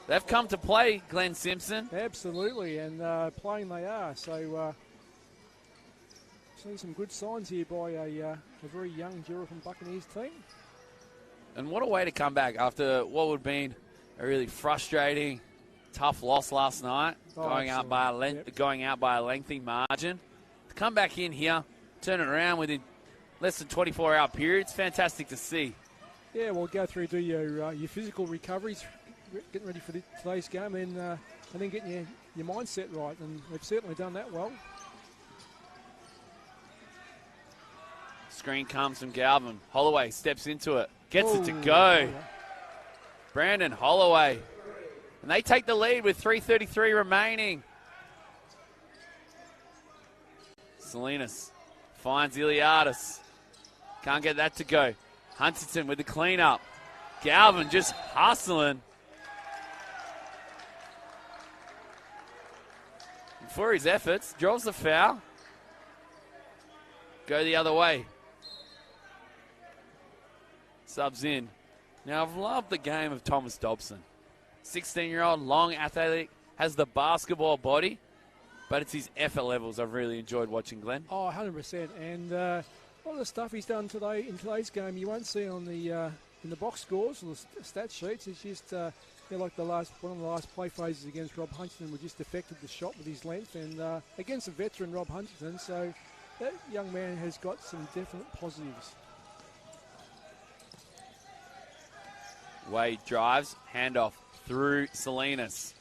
They've come to play, Glenn Simpson. Absolutely, and playing they are. So seeing some good signs here by a very young Geraldton Buccaneers team. And what a way to come back after what would have been a really frustrating, tough loss last night, going out by a lengthy margin. To come back in here, turn it around within less than 24-hour period, it's fantastic to see. Yeah, we'll go through, do your physical recoveries, getting ready for today's game, and then getting your mindset right, and they've certainly done that well. Screen comes from Galvin. Holloway steps into it, gets it to go. Holloway. Brandon Holloway. And they take the lead with 3:33 remaining. Salinas finds Iliadis. Can't get that to go. Huntington with the cleanup. Galvin just hustling. And for his efforts, draws the foul. Go the other way. Subs in. Now, I've loved the game of Thomas Dobson. 16-year-old, long, athletic, has the basketball body, but it's his effort levels I've really enjoyed watching, Glenn. Oh, 100%. And a lot of the stuff he's done today in today's game you won't see on the in the box scores or the stat sheets. It's just like one of the last play phases against Rob Huntington, we just defected the shot with his length, and against a veteran Rob Huntington, so that young man has got some definite positives. Wade drives, handoff through Salinas.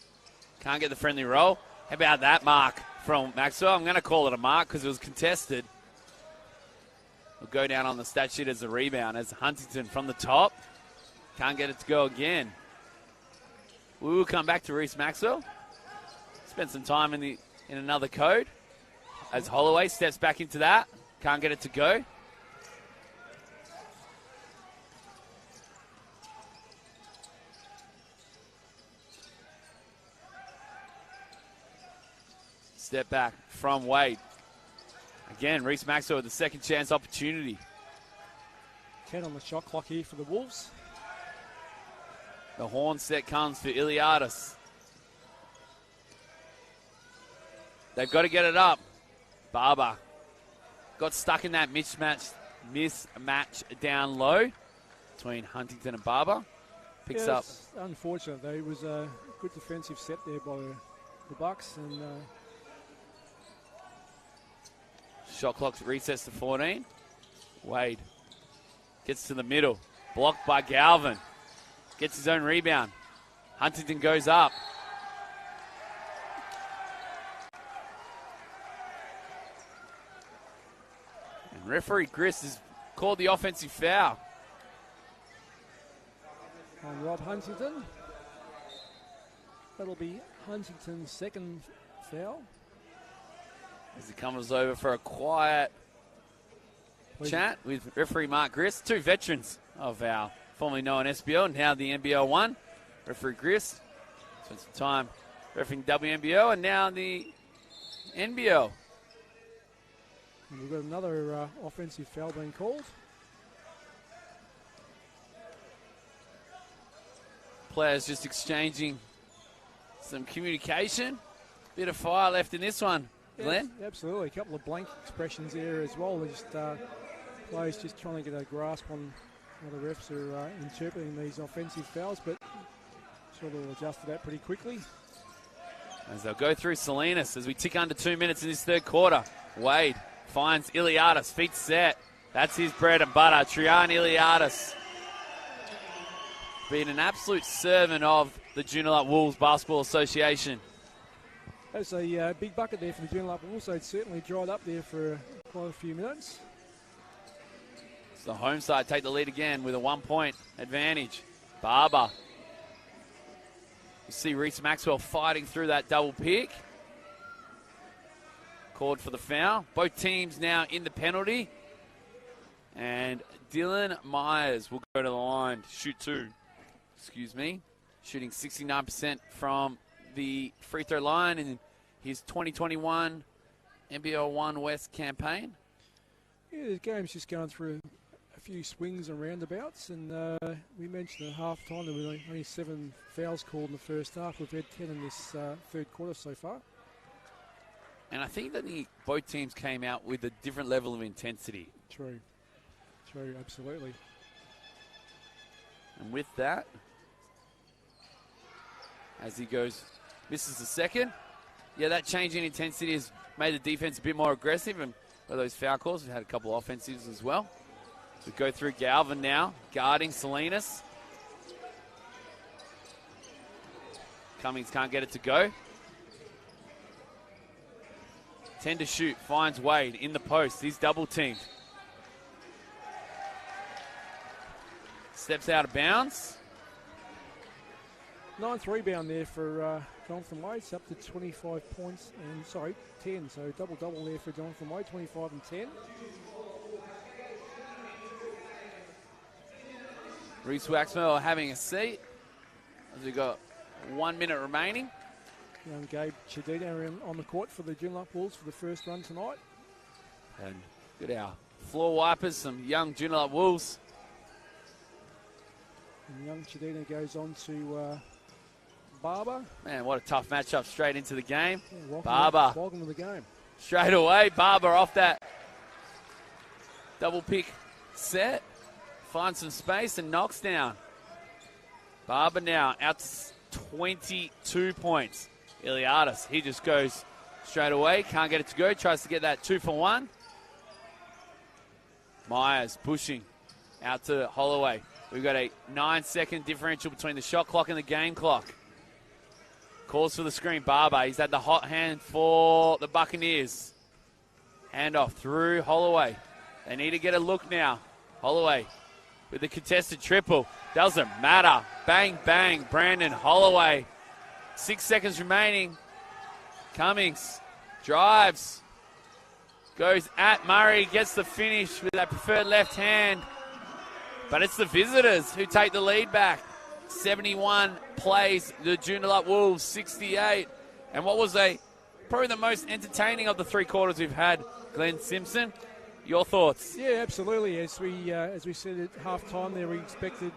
Can't get the friendly roll. How about that mark from Maxwell? I'm going to call it a mark because it was contested. Will go down on the stat sheet as a rebound as Huntington from the top. Can't get it to go again. We will come back to Reese Maxwell. Spend some time in another code as Holloway steps back into that. Can't get it to go. Step back from Wade. Again, Reese Maxwell with the second chance opportunity. 10 on the shot clock here for the Wolves. The horn set comes for Iliadis. They've got to get it up. Barber got stuck in that mismatch down low between Huntington and Barber. Picks up. Unfortunate, though. It was a good defensive set there by the Bucks, and shot clock resets to 14. Wade gets to the middle. Blocked by Galvin. Gets his own rebound. Huntington goes up. And referee Gris has called the offensive foul. on Rob Huntington. That'll be Huntington's second foul. As he comes over for a quiet chat with referee Mark Grist, two veterans of our formerly known SBL, now the NBL1. Referee Grist spent some time refereeing WNBL and now the NBL. And we've got another offensive foul being called. Players just exchanging some communication. Bit of fire left in this one, Glenn. Yeah, absolutely. A couple of blank expressions there as well. They're just players just trying to get a grasp on how the refs are interpreting these offensive fouls, but sure they'll adjust to that pretty quickly. As they'll go through Salinas as we tick under 2 minutes in this third quarter. Wade finds Iliadis, feet set. That's his bread and butter. Trian Iliadis being an absolute servant of the Joondalup Wolves Basketball Association. That's a big bucket there for the Joondalup Wolves, so it's certainly dried up there for quite a few minutes. So the home side take the lead again with a 1 point advantage. Barber. You see Reese Maxwell fighting through that double pick. Called for the foul. Both teams now in the penalty. And Dylan Myers will go to the line. Shoot two. Excuse me. Shooting 69% from the free throw line in his 2021 NBL1 West campaign. Yeah, the game's just going through a few swings and roundabouts, and we mentioned at half time there were only 7 fouls called in the first half. We've had 10 in this third quarter so far. And I think that both teams came out with a different level of intensity. True, absolutely. And with that, as he goes, misses the second. Yeah, that change in intensity has made the defense a bit more aggressive, and with those foul calls, we've had a couple of offensives as well. We go through Galvin now, guarding Salinas. Cummings can't get it to go. 10 to shoot, finds Wade in the post. He's double teamed. Steps out of bounds. 9th rebound there for Jonathan Wade. It's up to 25 points and 10. So double there for Jonathan Wade, 25 and 10. Reese Waxwell having a seat as we got 1 minute remaining. Young Gabe Chedina on the court for the Joondalup Wolves for the first run tonight. And good our floor wipers, some young Joondalup Wolves. And young Chedina goes on to Barber. Man, what a tough matchup straight into the game. Yeah, Barber. Welcome to the game. Straight away, Barber off that double pick set. Finds some space and knocks down. Barber now out to 22 points. Iliadis, he just goes straight away. Can't get it to go. Tries to get that 2 for 1. Myers pushing out to Holloway. We've got a 9-second differential between the shot clock and the game clock. Calls for the screen. Barber, he's had the hot hand for the Buccaneers. Handoff through Holloway. They need to get a look now. Holloway with the contested triple. Doesn't matter. Bang, bang. Brandon Holloway. 6 seconds remaining. Cummings drives. Goes at Murray. Gets the finish with that preferred left hand. But it's the visitors who take the lead back. 71 plays the Joondalup Wolves, 68. And what was probably the most entertaining of the 3 quarters we've had, Glenn Simpson. Your thoughts? Yeah, absolutely. As we said at half time there, we expected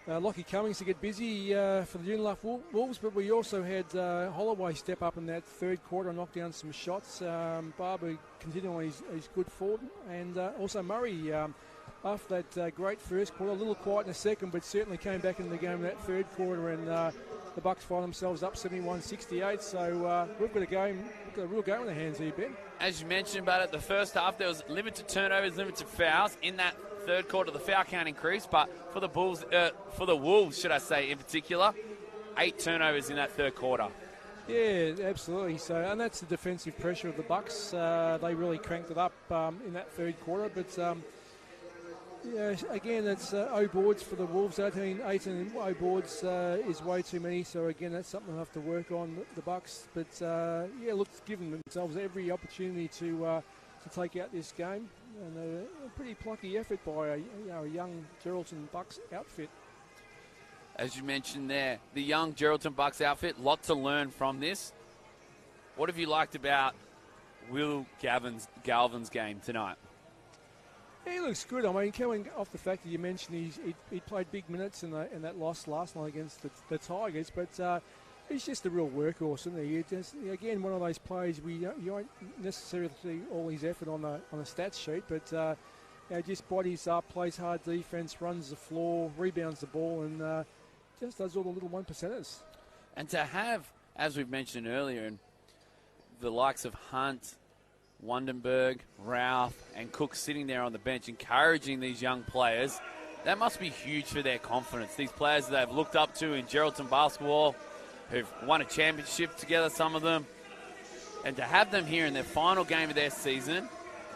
Lockie Cummings to get busy for the Joondalup Wolves, but we also had Holloway step up in that third quarter and knock down some shots. Barber continuing his good form, and also Murray after that great first quarter, a little quiet in the second, but certainly came back in the game in that third quarter, and the Bucks find themselves up 71-68. So we've got a real game in their hands here, Ben. As you mentioned about it, the first half there was limited turnovers, limited fouls in that third quarter. The foul count increased, but for the Wolves, should I say in particular, 8 turnovers in that third quarter. Yeah, absolutely. So, and that's the defensive pressure of the Bucks. They really cranked it up in that third quarter, but. Yeah, again, it's O boards for the Wolves. 18 O boards is way too many. So again, that's something they'll have to work on, the Bucks. But yeah, look, giving themselves every opportunity to take out this game. And a pretty plucky effort by a young Geraldton Bucks outfit. As you mentioned there, the young Geraldton Bucks outfit, lot to learn from this. What have you liked about Will Galvin's game tonight? He looks good. I mean, coming off the fact that you mentioned he played big minutes in that loss last night against the Tigers, but he's just a real workhorse, isn't he? Again, one of those players you don't necessarily see all his effort on the stats sheet, but just bodies up, plays hard defense, runs the floor, rebounds the ball, and just does all the little 1%ers. And to have, as we've mentioned earlier, the likes of Hunt, Wandenberg, Ralph, and Cook sitting there on the bench encouraging these young players, that must be huge for their confidence. These players that they've looked up to in Geraldton basketball, who've won a championship together, some of them, and to have them here in their final game of their season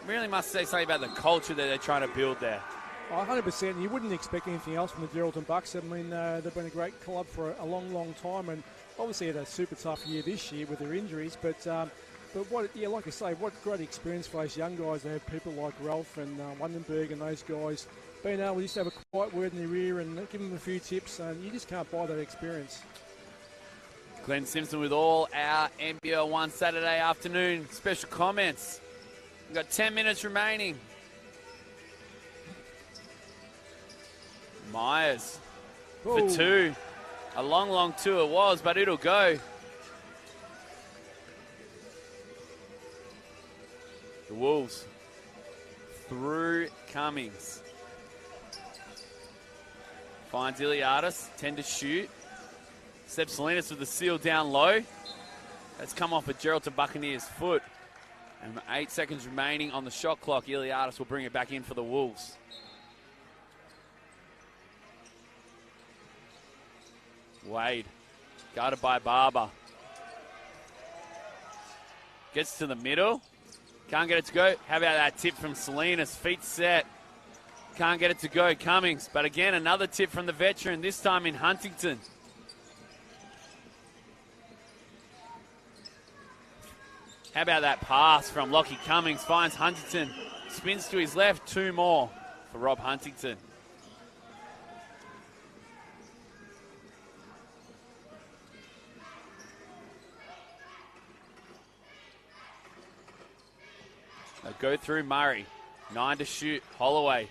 really must say something about the culture that they're trying to build there. 100%. You wouldn't expect anything else from the Geraldton Bucks. I mean, they've been a great club for a long, long time, and obviously had a super tough year this year with their injuries. But what, like I say, what great experience for those young guys. They have people like Ralph and Wandenberg and those guys being able to just have a quiet word in their ear and give them a few tips, and you just can't buy that experience. Glenn Simpson with all our NBL1 Saturday afternoon special comments. We've got 10 minutes remaining. Myers for two. A long, long two it was, but it'll go. The Wolves through Cummings. Finds Iliadis, 10 to shoot. Seb Salinas with the seal down low. That's come off a Geraldton Buccaneers foot. And 8 seconds remaining on the shot clock. Iliadis will bring it back in for the Wolves. Wade, guarded by Barber. Gets to the middle. Can't get it to go. How about that tip from Salinas? Feet set. Can't get it to go. Cummings. But again, another tip from the veteran, this time in Huntington. How about that pass from Lockie Cummings? Finds Huntington. Spins to his left. Two more for Rob Huntington. They go through Murray. 9 to shoot. Holloway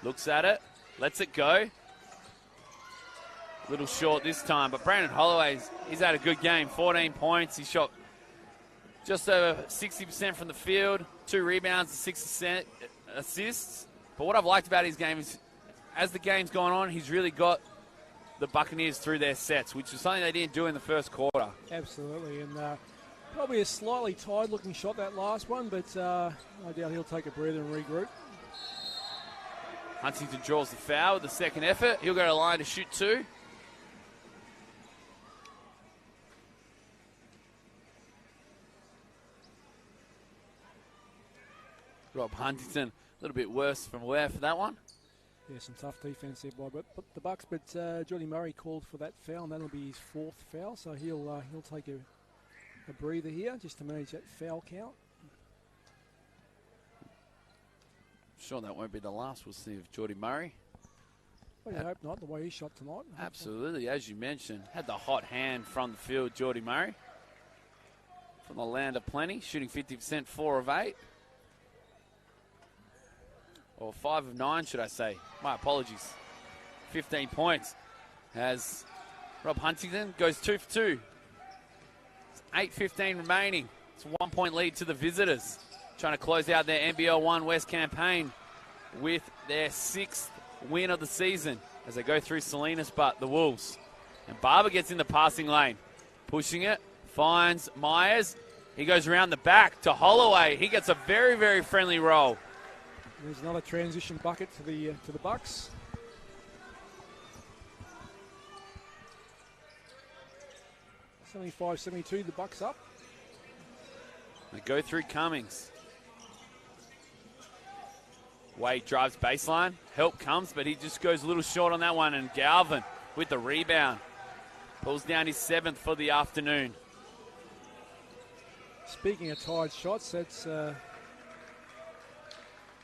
looks at it. Lets it go. A little short this time, but Brandon Holloway, he's had a good game. 14 points. He shot just over 60% from the field. 2 rebounds and 6 assists. But what I've liked about his game is, as the game's gone on, he's really got the Buccaneers through their sets, which is something they didn't do in the first quarter. Absolutely, and probably a slightly tired-looking shot, that last one, but I doubt he'll take a breather and regroup. Huntington draws the foul with the second effort. He'll go to the line to shoot 2. Rob Huntington, a little bit worse from where for that one. Yeah, some tough defense there by the Bucks, but Johnny Murray called for that foul, and that'll be his 4th foul, so he'll take a breather here just to manage that foul count. Sure, that won't be the last we'll see of Geordie Murray. Well, I hope not, the way he shot tonight. Absolutely, as you mentioned, had the hot hand from the field, Geordie Murray. From the land of plenty, shooting 50%, 4 of 8. Or 5 of 9, should I say. My apologies. 15 points. As Rob Huntington goes 2 for 2. 8:15 remaining. It's a 1-point lead to the visitors. Trying to close out their NBL1 West campaign with their 6th win of the season as they go through Salinas, but the Wolves. And Barber gets in the passing lane. Pushing it. Finds Myers. He goes around the back to Holloway. He gets a very, very friendly roll. There's another transition bucket to the Bucks. 75-72, the Bucks up. They go through Cummings. Wade drives baseline. Help comes, but he just goes a little short on that one. And Galvin with the rebound. Pulls down his 7th for the afternoon. Speaking of tired shots, that's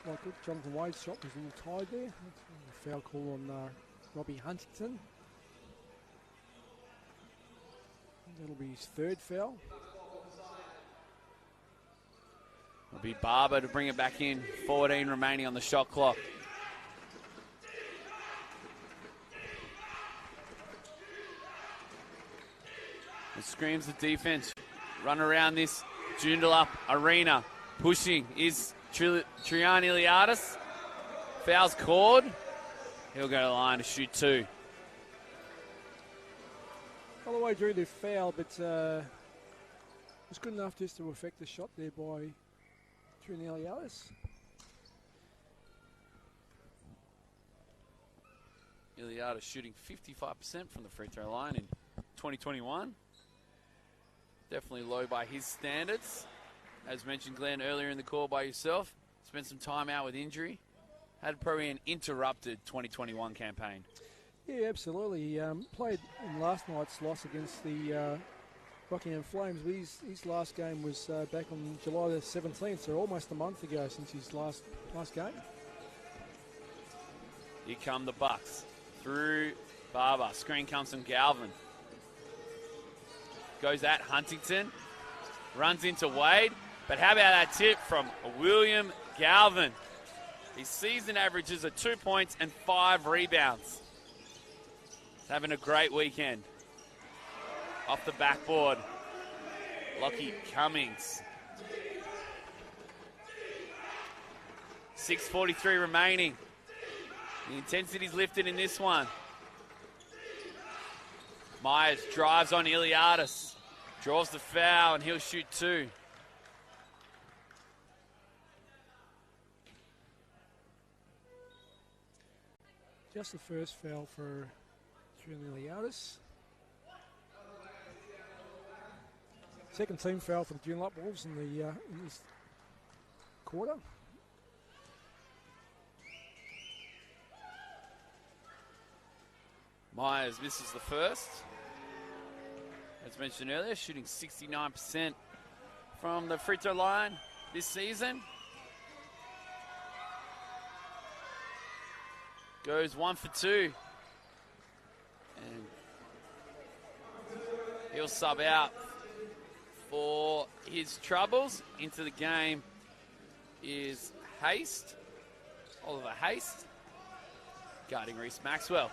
quite good. Jonathan Wade's shot was a little tied there. A foul call on Robbie Huntington. That'll be his third foul. It'll be Barber to bring it back in. 14 remaining on the shot clock. It screams the defense. Run around this Joondalup arena. Pushing is Trian Iliadis. Foul's called. He'll go to the line to shoot 2. All the way drew the foul, but it was good enough just to affect the shot there by Trian Iliadis. Iliadis shooting 55% from the free throw line in 2021. Definitely low by his standards. As mentioned, Glenn, earlier in the call by yourself, spent some time out with injury. Had probably an interrupted 2021 campaign. Yeah, absolutely. He played in last night's loss against the Rockingham Flames. But his last game was back on July the 17th, so almost a month ago since his last game. Here come the Bucks. Through Barber. Screen comes from Galvin. Goes at Huntington. Runs into Wade. But how about that tip from William Galvin? His season averages are 2 points and 5 rebounds. He's having a great weekend. Off the backboard, Lockie Cummings. 6:43 remaining. The intensity's lifted in this one. Myers drives on Iliadis. Draws the foul, and he'll shoot 2. Just the first foul for Trian Iliadis. Second team foul for the Joondalup Wolves in this quarter. Myers misses the first. As mentioned earlier, shooting 69% from the free throw line this season. Goes 1 for 2. And he'll sub out for his troubles. Into the game is Haste. Oliver Haste. Guarding Reece Maxwell.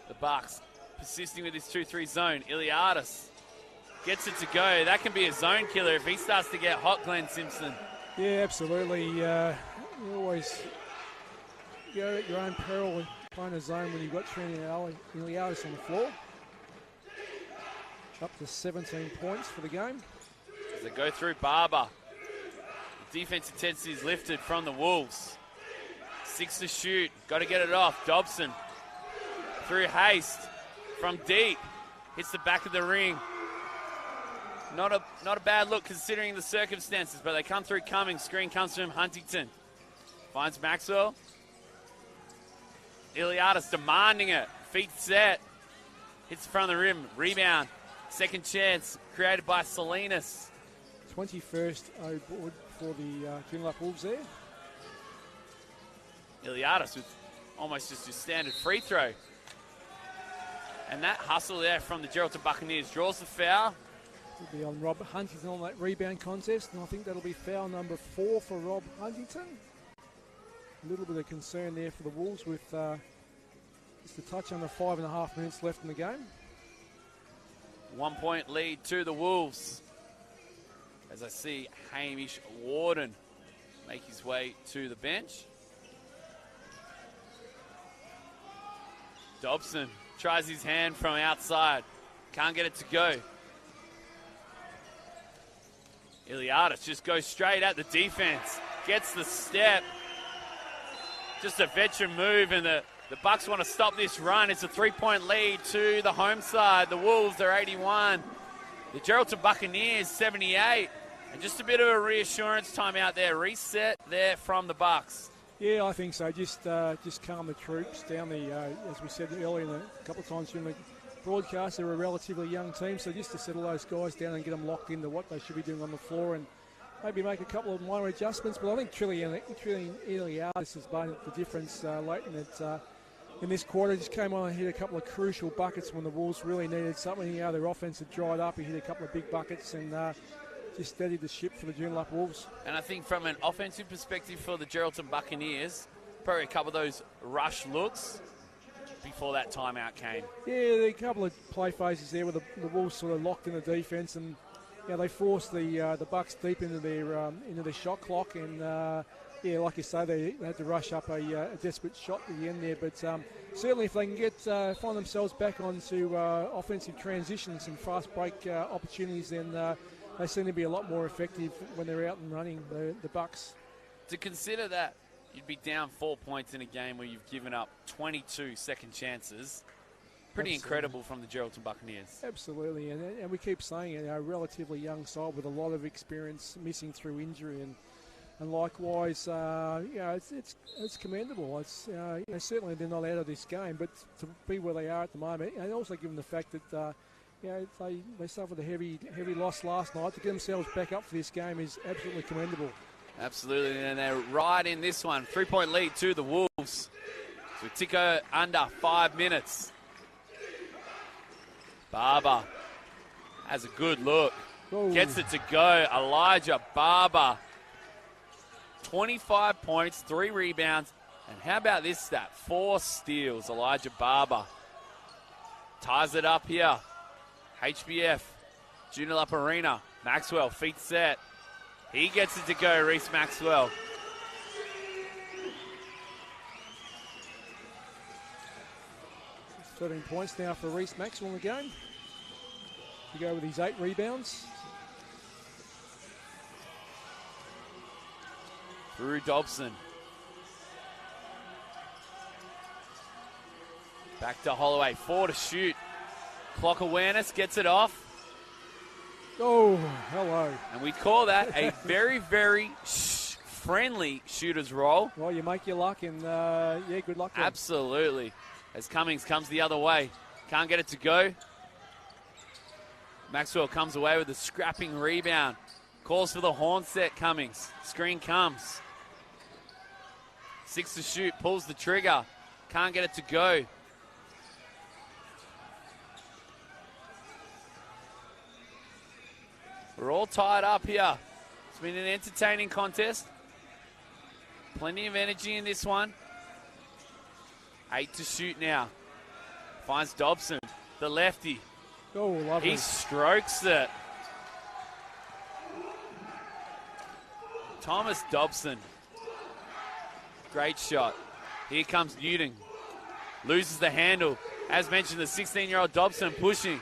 The Bucks persisting with his 2-3 zone. Iliadis gets it to go. That can be a zone killer if he starts to get hot, Glenn Simpson. Yeah, absolutely. You always go at your own peril playing a zone when you've got Trian Iliadis on the floor. Up to 17 points for the game. As they go through Barber. The defense intensity is lifted from the Wolves. 6 to shoot. Got to get it off. Dobson through Haste from deep. Hits the back of the ring. Not a bad look considering the circumstances, but they come through Cummings. Screen comes from Huntington. Finds Maxwell. Iliadis demanding it. Feet set. Hits the front of the rim. Rebound. Second chance created by Salinas. 21st board for the Joondalup Wolves there. Iliadis with almost just his standard free throw. And that hustle there from the Geraldton Buccaneers draws the foul. It'll be on Rob Huntington on that rebound contest, and I think that'll be foul number 4 for Rob Huntington. A little bit of concern there for the Wolves with just a touch under 5.5 minutes left in the game. 1 point lead to the Wolves. As I see Hamish Warden make his way to the bench. Dobson tries his hand from outside. Can't get it to go. Iliadis just goes straight at the defense. Gets the step. Just a veteran move, and the Bucks want to stop this run. It's a 3-point lead to the home side. The Wolves are 81. The Geraldton Buccaneers 78. And just a bit of a reassurance time out there. Reset there from the Bucks. Yeah, I think so. Just calm the troops down. As we said earlier, a couple of times during the broadcast, they're a relatively young team, so just to settle those guys down and get them locked into what they should be doing on the floor, and maybe make a couple of minor adjustments. But I think Trillian Iliadis has made the difference late in this quarter. Just came on and hit a couple of crucial buckets when the Wolves really needed something. Their offense had dried up. He hit a couple of big buckets and just steadied the ship for the Joondalup Wolves. And I think from an offensive perspective for the Geraldton Buccaneers, probably a couple of those rush looks before that timeout came. Yeah, a couple of play phases there where the Wolves sort of locked in the defence, and they forced the Bucks deep into their shot clock, and like you say, they had to rush up a desperate shot at the end there. But certainly, if they can find themselves back onto offensive transitions and fast break opportunities, then they seem to be a lot more effective when they're out and running. The Bucks. To consider that you'd be down 4 points in a game where you've given up 22 second chances. Pretty incredible from the Geraldton Buccaneers. Absolutely, and we keep saying it, a relatively young side with a lot of experience, missing through injury, and likewise, it's commendable. It's certainly they're not out of this game, but to be where they are at the moment, and also given the fact that they suffered a heavy loss last night, to get themselves back up for this game is absolutely commendable. Absolutely, and they're right in this one. 3-point lead to the Wolves. So we tick under 5 minutes. Barber has a good look. Ooh. Gets it to go. Elijah Barber. 25 points, 3 rebounds. And how about this stat? 4 steals. Elijah Barber ties it up here. HBF, Joondalup Arena. Maxwell, feet set. He gets it to go, Reese Maxwell. It's 13 points now for Reese Maxwell in the game. To go with his 8 rebounds. Through Dobson. Back to Holloway. 4 to shoot. Clock awareness, gets it off. Oh, hello. And we call that a very, very friendly shooter's roll. Well, you make your luck, and good luck. Absolutely. As Cummings comes the other way. Can't get it to go. Maxwell comes away with a scrapping rebound. Calls for the horn set, Cummings. Screen comes. 6 to shoot, pulls the trigger. Can't get it to go. We're all tied up here. It's been an entertaining contest. Plenty of energy in this one. 8 to shoot now. Finds Dobson, the lefty. Oh, lovely. He strokes it. Thomas Dobson. Great shot. Here comes Newton. Loses the handle. As mentioned, the 16-year-old Dobson pushing.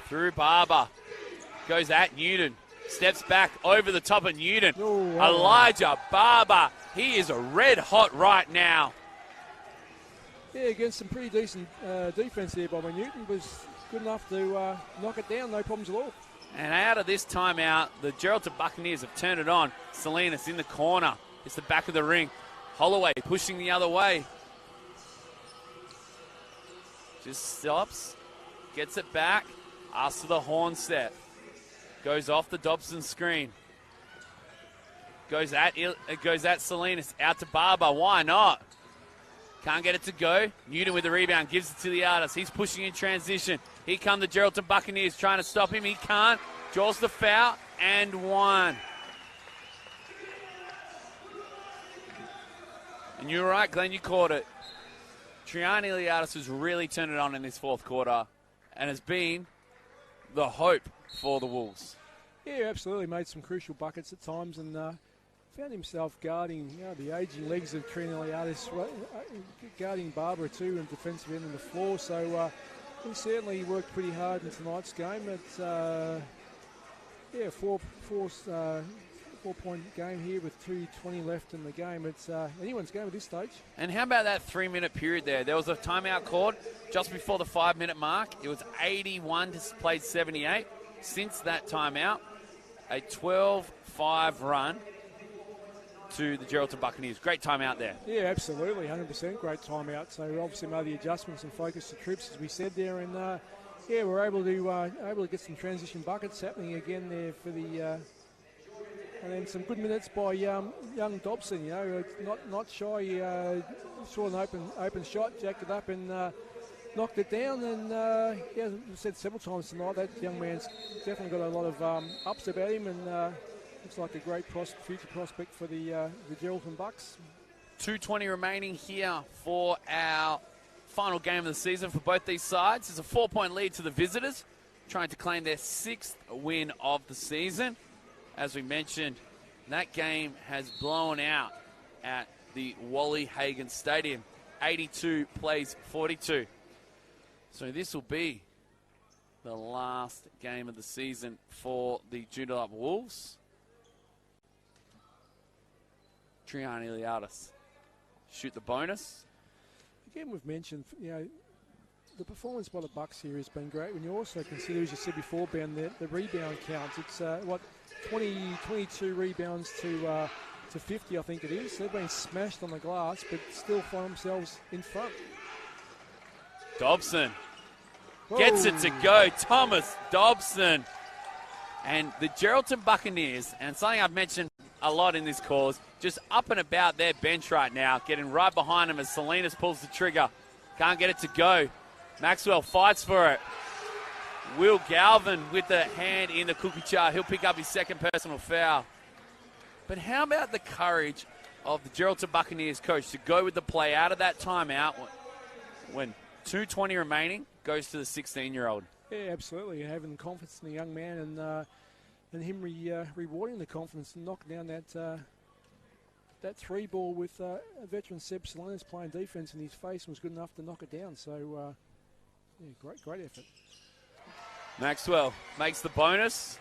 Through Barber. Goes at Newton. Steps back over the top of Newton. Oh, wow. Elijah Barber. He is red hot right now. Yeah, against some pretty decent defense there by Newton. Was good enough to knock it down. No problems at all. And out of this timeout, the Geraldton Buccaneers have turned it on. Salinas in the corner. It's the back of the ring. Holloway pushing the other way. Just stops. Gets it back. Asks for the horn set. Goes off the Dobson screen. Goes at Salinas. Out to Barber. Why not? Can't get it to go. Newton with the rebound. Gives it to the artist. He's pushing in transition. Here come the Geraldton Buccaneers trying to stop him. He can't. Draws the foul. And 1. And you're right, Glenn. You caught it. Trian Iliadis has really turned it on in this fourth quarter and has been the hope for the Wolves. Yeah, absolutely. Made some crucial buckets at times and found himself guarding the aging legs of Trian Iliadis, guarding Barber too in defensive end of the floor. So he certainly worked pretty hard in tonight's game. It's four-point game here with 2:20 left in the game. It's anyone's game at this stage. And how about that 3-minute period there? There was a timeout called just before the 5-minute mark. It was 81 to play 78. Since that timeout, a 12-5 run to the Geraldton Buccaneers. Great timeout there. Yeah, absolutely. 100% great timeout. So we obviously made the adjustments and focused the troops, as we said there. And Yeah, we're able to get some transition buckets happening again there for the. And then some good minutes by young Dobson. You know, not shy. Saw an open shot, jacked it up, and knocked it down. And yeah, I've said several times tonight that young man's definitely got a lot of ups about him, and looks like a great future prospect for the Geraldton Bucks. 2:20 remaining here for our final game of the season for both these sides. It's a 4-point lead to the visitors, trying to claim their 6th win of the season. As we mentioned, that game has blown out at the Wally Hagan Stadium. 82 plays 42. So this will be the last game of the season for the Joondalup Wolves. Trian Iliadis shoot the bonus. Again, we've mentioned, you know, the performance by the Bucks here has been great. When you also consider, as you said before, Ben, the rebound counts. It's 22 rebounds to 50, I think it is. They've been smashed on the glass, but still find themselves in front. Dobson gets it to go. Thomas Dobson. And the Geraldton Buccaneers, and something I've mentioned a lot in this cause, just up and about their bench right now, getting right behind them as Salinas pulls the trigger. Can't get it to go. Maxwell fights for it. Will Galvin with the hand in the cookie jar. He'll pick up his second personal foul. But how about the courage of the Geraldton Buccaneers coach to go with the play out of that timeout when 2:20 remaining, goes to the 16-year-old. Yeah, absolutely. Having confidence in the young man and him rewarding the confidence and knocking down that three ball with a veteran Seb Salinas playing defense in his face was good enough to knock it down. So, yeah, great effort. Maxwell makes the bonus.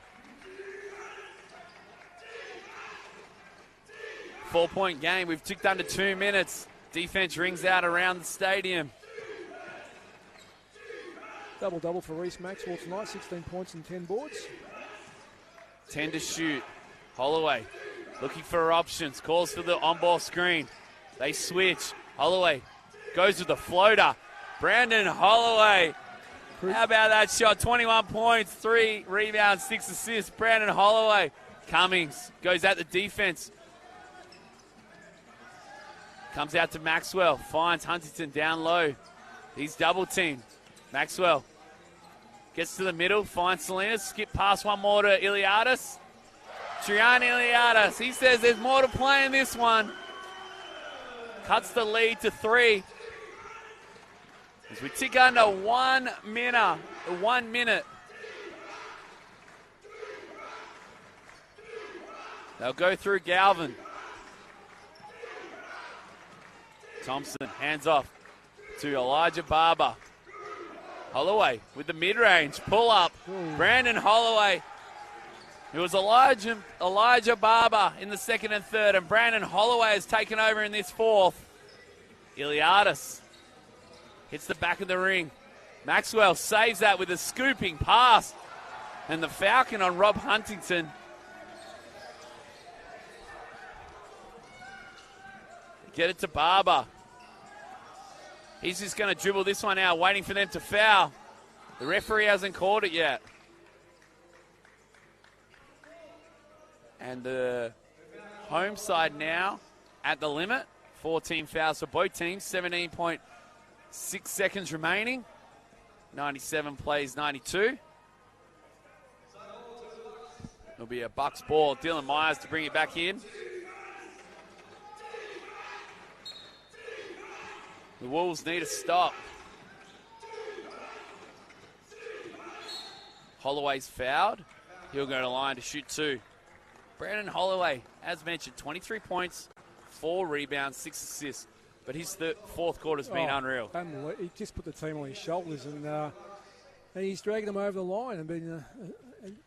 4-point game. We've ticked under 2 minutes. Defense rings out around the stadium. Double-double for Reece Maxwell tonight. 16 points and 10 boards. 10 to shoot. Holloway looking for options. Calls for the on-ball screen. They switch. Holloway goes with the floater. Brandon Holloway. How about that shot? 21 points, 3 rebounds, 6 assists. Brandon Holloway. Cummings goes at the defense. Comes out to Maxwell. Finds Huntington down low. He's double-teamed. Maxwell gets to the middle. Finds Salinas. Skip past one more to Iliadis. Trian Iliadis. He says there's more to play in this one. Cuts the lead to 3. As we tick under 1 minute. 1 minute. They'll go through Galvin. Thompson hands off to Elijah Barber. Holloway with the mid-range pull-up. Brandon Holloway. It was Elijah Barber in the second and third, and Brandon Holloway has taken over in this fourth. Iliadis hits the back of the ring. Maxwell saves that with a scooping pass. And the Falcon on Rob Huntington. Get it to Barber. He's just going to dribble this one out, waiting for them to foul. The referee hasn't called it yet. And the home side now at the limit. 14 fouls for both teams. 17.6 seconds remaining. 97 plays 92. It'll be a Bucks ball. Dylan Myers to bring it back in. The Wolves need a stop. Holloway's fouled. He'll go to line to shoot 2. Brandon Holloway, as mentioned, 23 points, 4 rebounds, 6 assists. But his fourth quarter's been unreal. He just put the team on his shoulders, and he's dragging them over the line. And been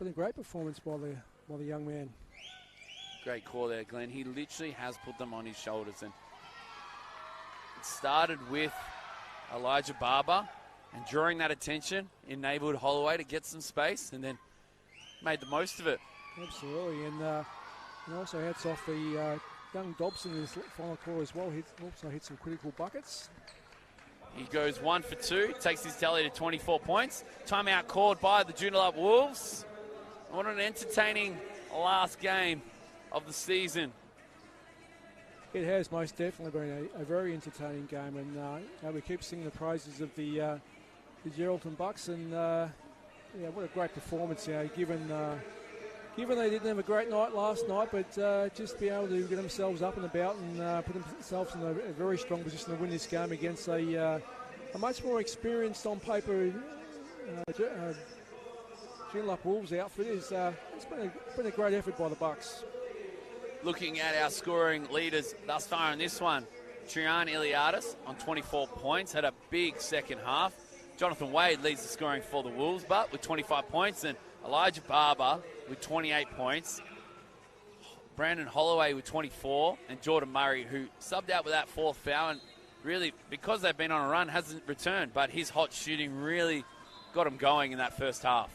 a great performance by the young man. Great call there, Glenn. He literally has put them on his shoulders. And it started with Elijah Barber and drawing that attention, enabled Holloway to get some space, and then made the most of it. Absolutely, and also hats off the young Dobson in his final quarter as well. He also hit some critical buckets. He goes 1 for 2, takes his tally to 24 points. Timeout called by the Joondalup Wolves. What an entertaining last game of the season. It has most definitely been a very entertaining game, and we keep singing the praises of the Geraldton Bucks, and what a great performance, given they didn't have a great night last night, but just be able to get themselves up and about and put themselves in a very strong position to win this game against a much more experienced on paper Joondalup Wolves outfit. It's been a great effort by the Bucks. Looking at our scoring leaders thus far in this one, Trian Iliadis on 24 points, had a big second half. Jonathan Wade leads the scoring for the Wolves, but with 25 points, and Elijah Barber with 28 points. Brandon Holloway with 24, and Jordan Murray, who subbed out with that fourth foul, and really, because they've been on a run, hasn't returned, but his hot shooting really got him going in that first half.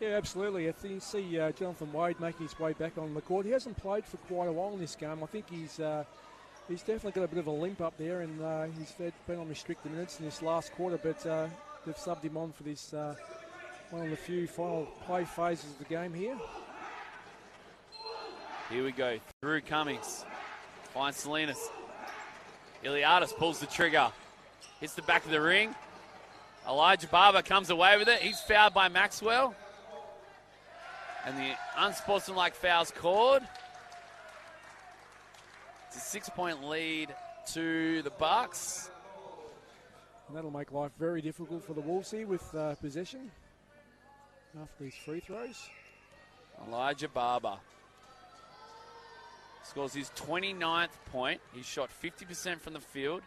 Yeah, absolutely. I think you see Jonathan Wade making his way back on the court. He hasn't played for quite a while in this game. I think he's definitely got a bit of a limp up there, and he's been on restricted minutes in this last quarter, but they've subbed him on for this one of the few final play phases of the game here. Here we go. Through Cummings. Finds Salinas. Iliadis pulls the trigger. Hits the back of the ring. Elijah Barber comes away with it. He's fouled by Maxwell. And the unsportsmanlike foul's called. It's a 6-point lead to the Bucks. And that'll make life very difficult for the Wolves here with possession after these free throws. Elijah Barber scores his 29th point. He shot 50% from the field,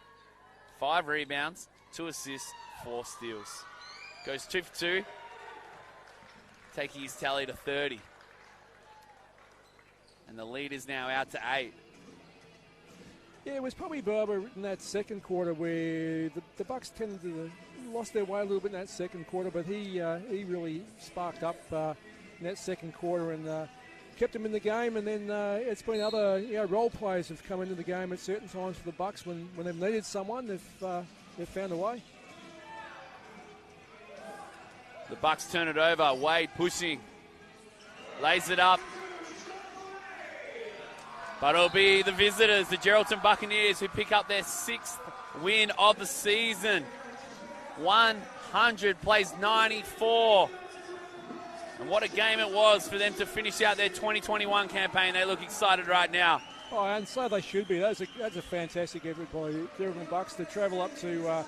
5 rebounds, 2 assists, 4 steals. Goes 2 for 2, taking his tally to 30. And the lead is now out to 8. Yeah, it was probably Barber in that second quarter where the Bucks tended to lost their way a little bit in that second quarter, but he really sparked up in that second quarter and kept them in the game. And then it's been other role players have come into the game at certain times for the Bucks when they've needed someone. They've found a way. The Bucks turn it over. Wade pushing, lays it up. But it'll be the visitors, the Geraldton Buccaneers, who pick up their 6th win of the season. 100 plays 94. And what a game it was for them to finish out their 2021 campaign. They look excited right now. Oh, and so they should be. That's a fantastic effort by the Geraldton Bucks to travel up to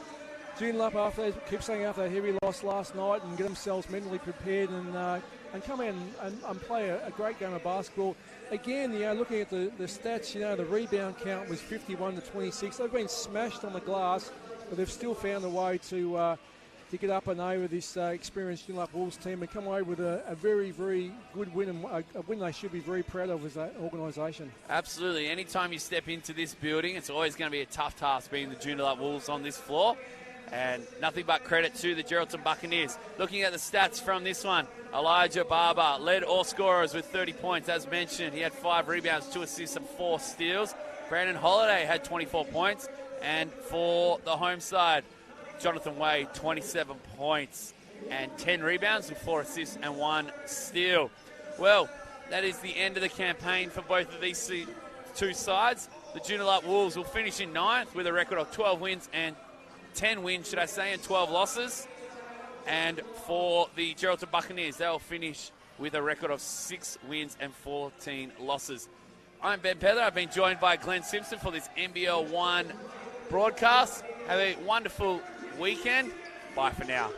Joondalup after that heavy loss last night and get themselves mentally prepared and come in and play a great game of basketball. Again, looking at the stats, the rebound count was 51 to 26. They've been smashed on the glass, but they've still found a way to get up and over this experienced Joondalup Wolves team and come away with a very, very good win, and a win they should be very proud of as an organisation. Absolutely. Anytime you step into this building, it's always going to be a tough task being the Joondalup Wolves on this floor. And nothing but credit to the Geraldton Buccaneers. Looking at the stats from this one, Elijah Barber led all scorers with 30 points. As mentioned, he had 5 rebounds, 2 assists, and 4 steals. Brandon Holiday had 24 points. And for the home side, Jonathan Wade, 27 points and 10 rebounds with 4 assists and 1 steal. Well, that is the end of the campaign for both of these two sides. The Joondalup Wolves will finish in 9th with a record of 12 wins and 10 wins, should I say, and 12 losses. And for the Geraldton Buccaneers, they'll finish with a record of 6 wins and 14 losses. I'm Ben Pether. I've been joined by Glenn Simpson for this NBL1 broadcast. Have a wonderful weekend. Bye for now.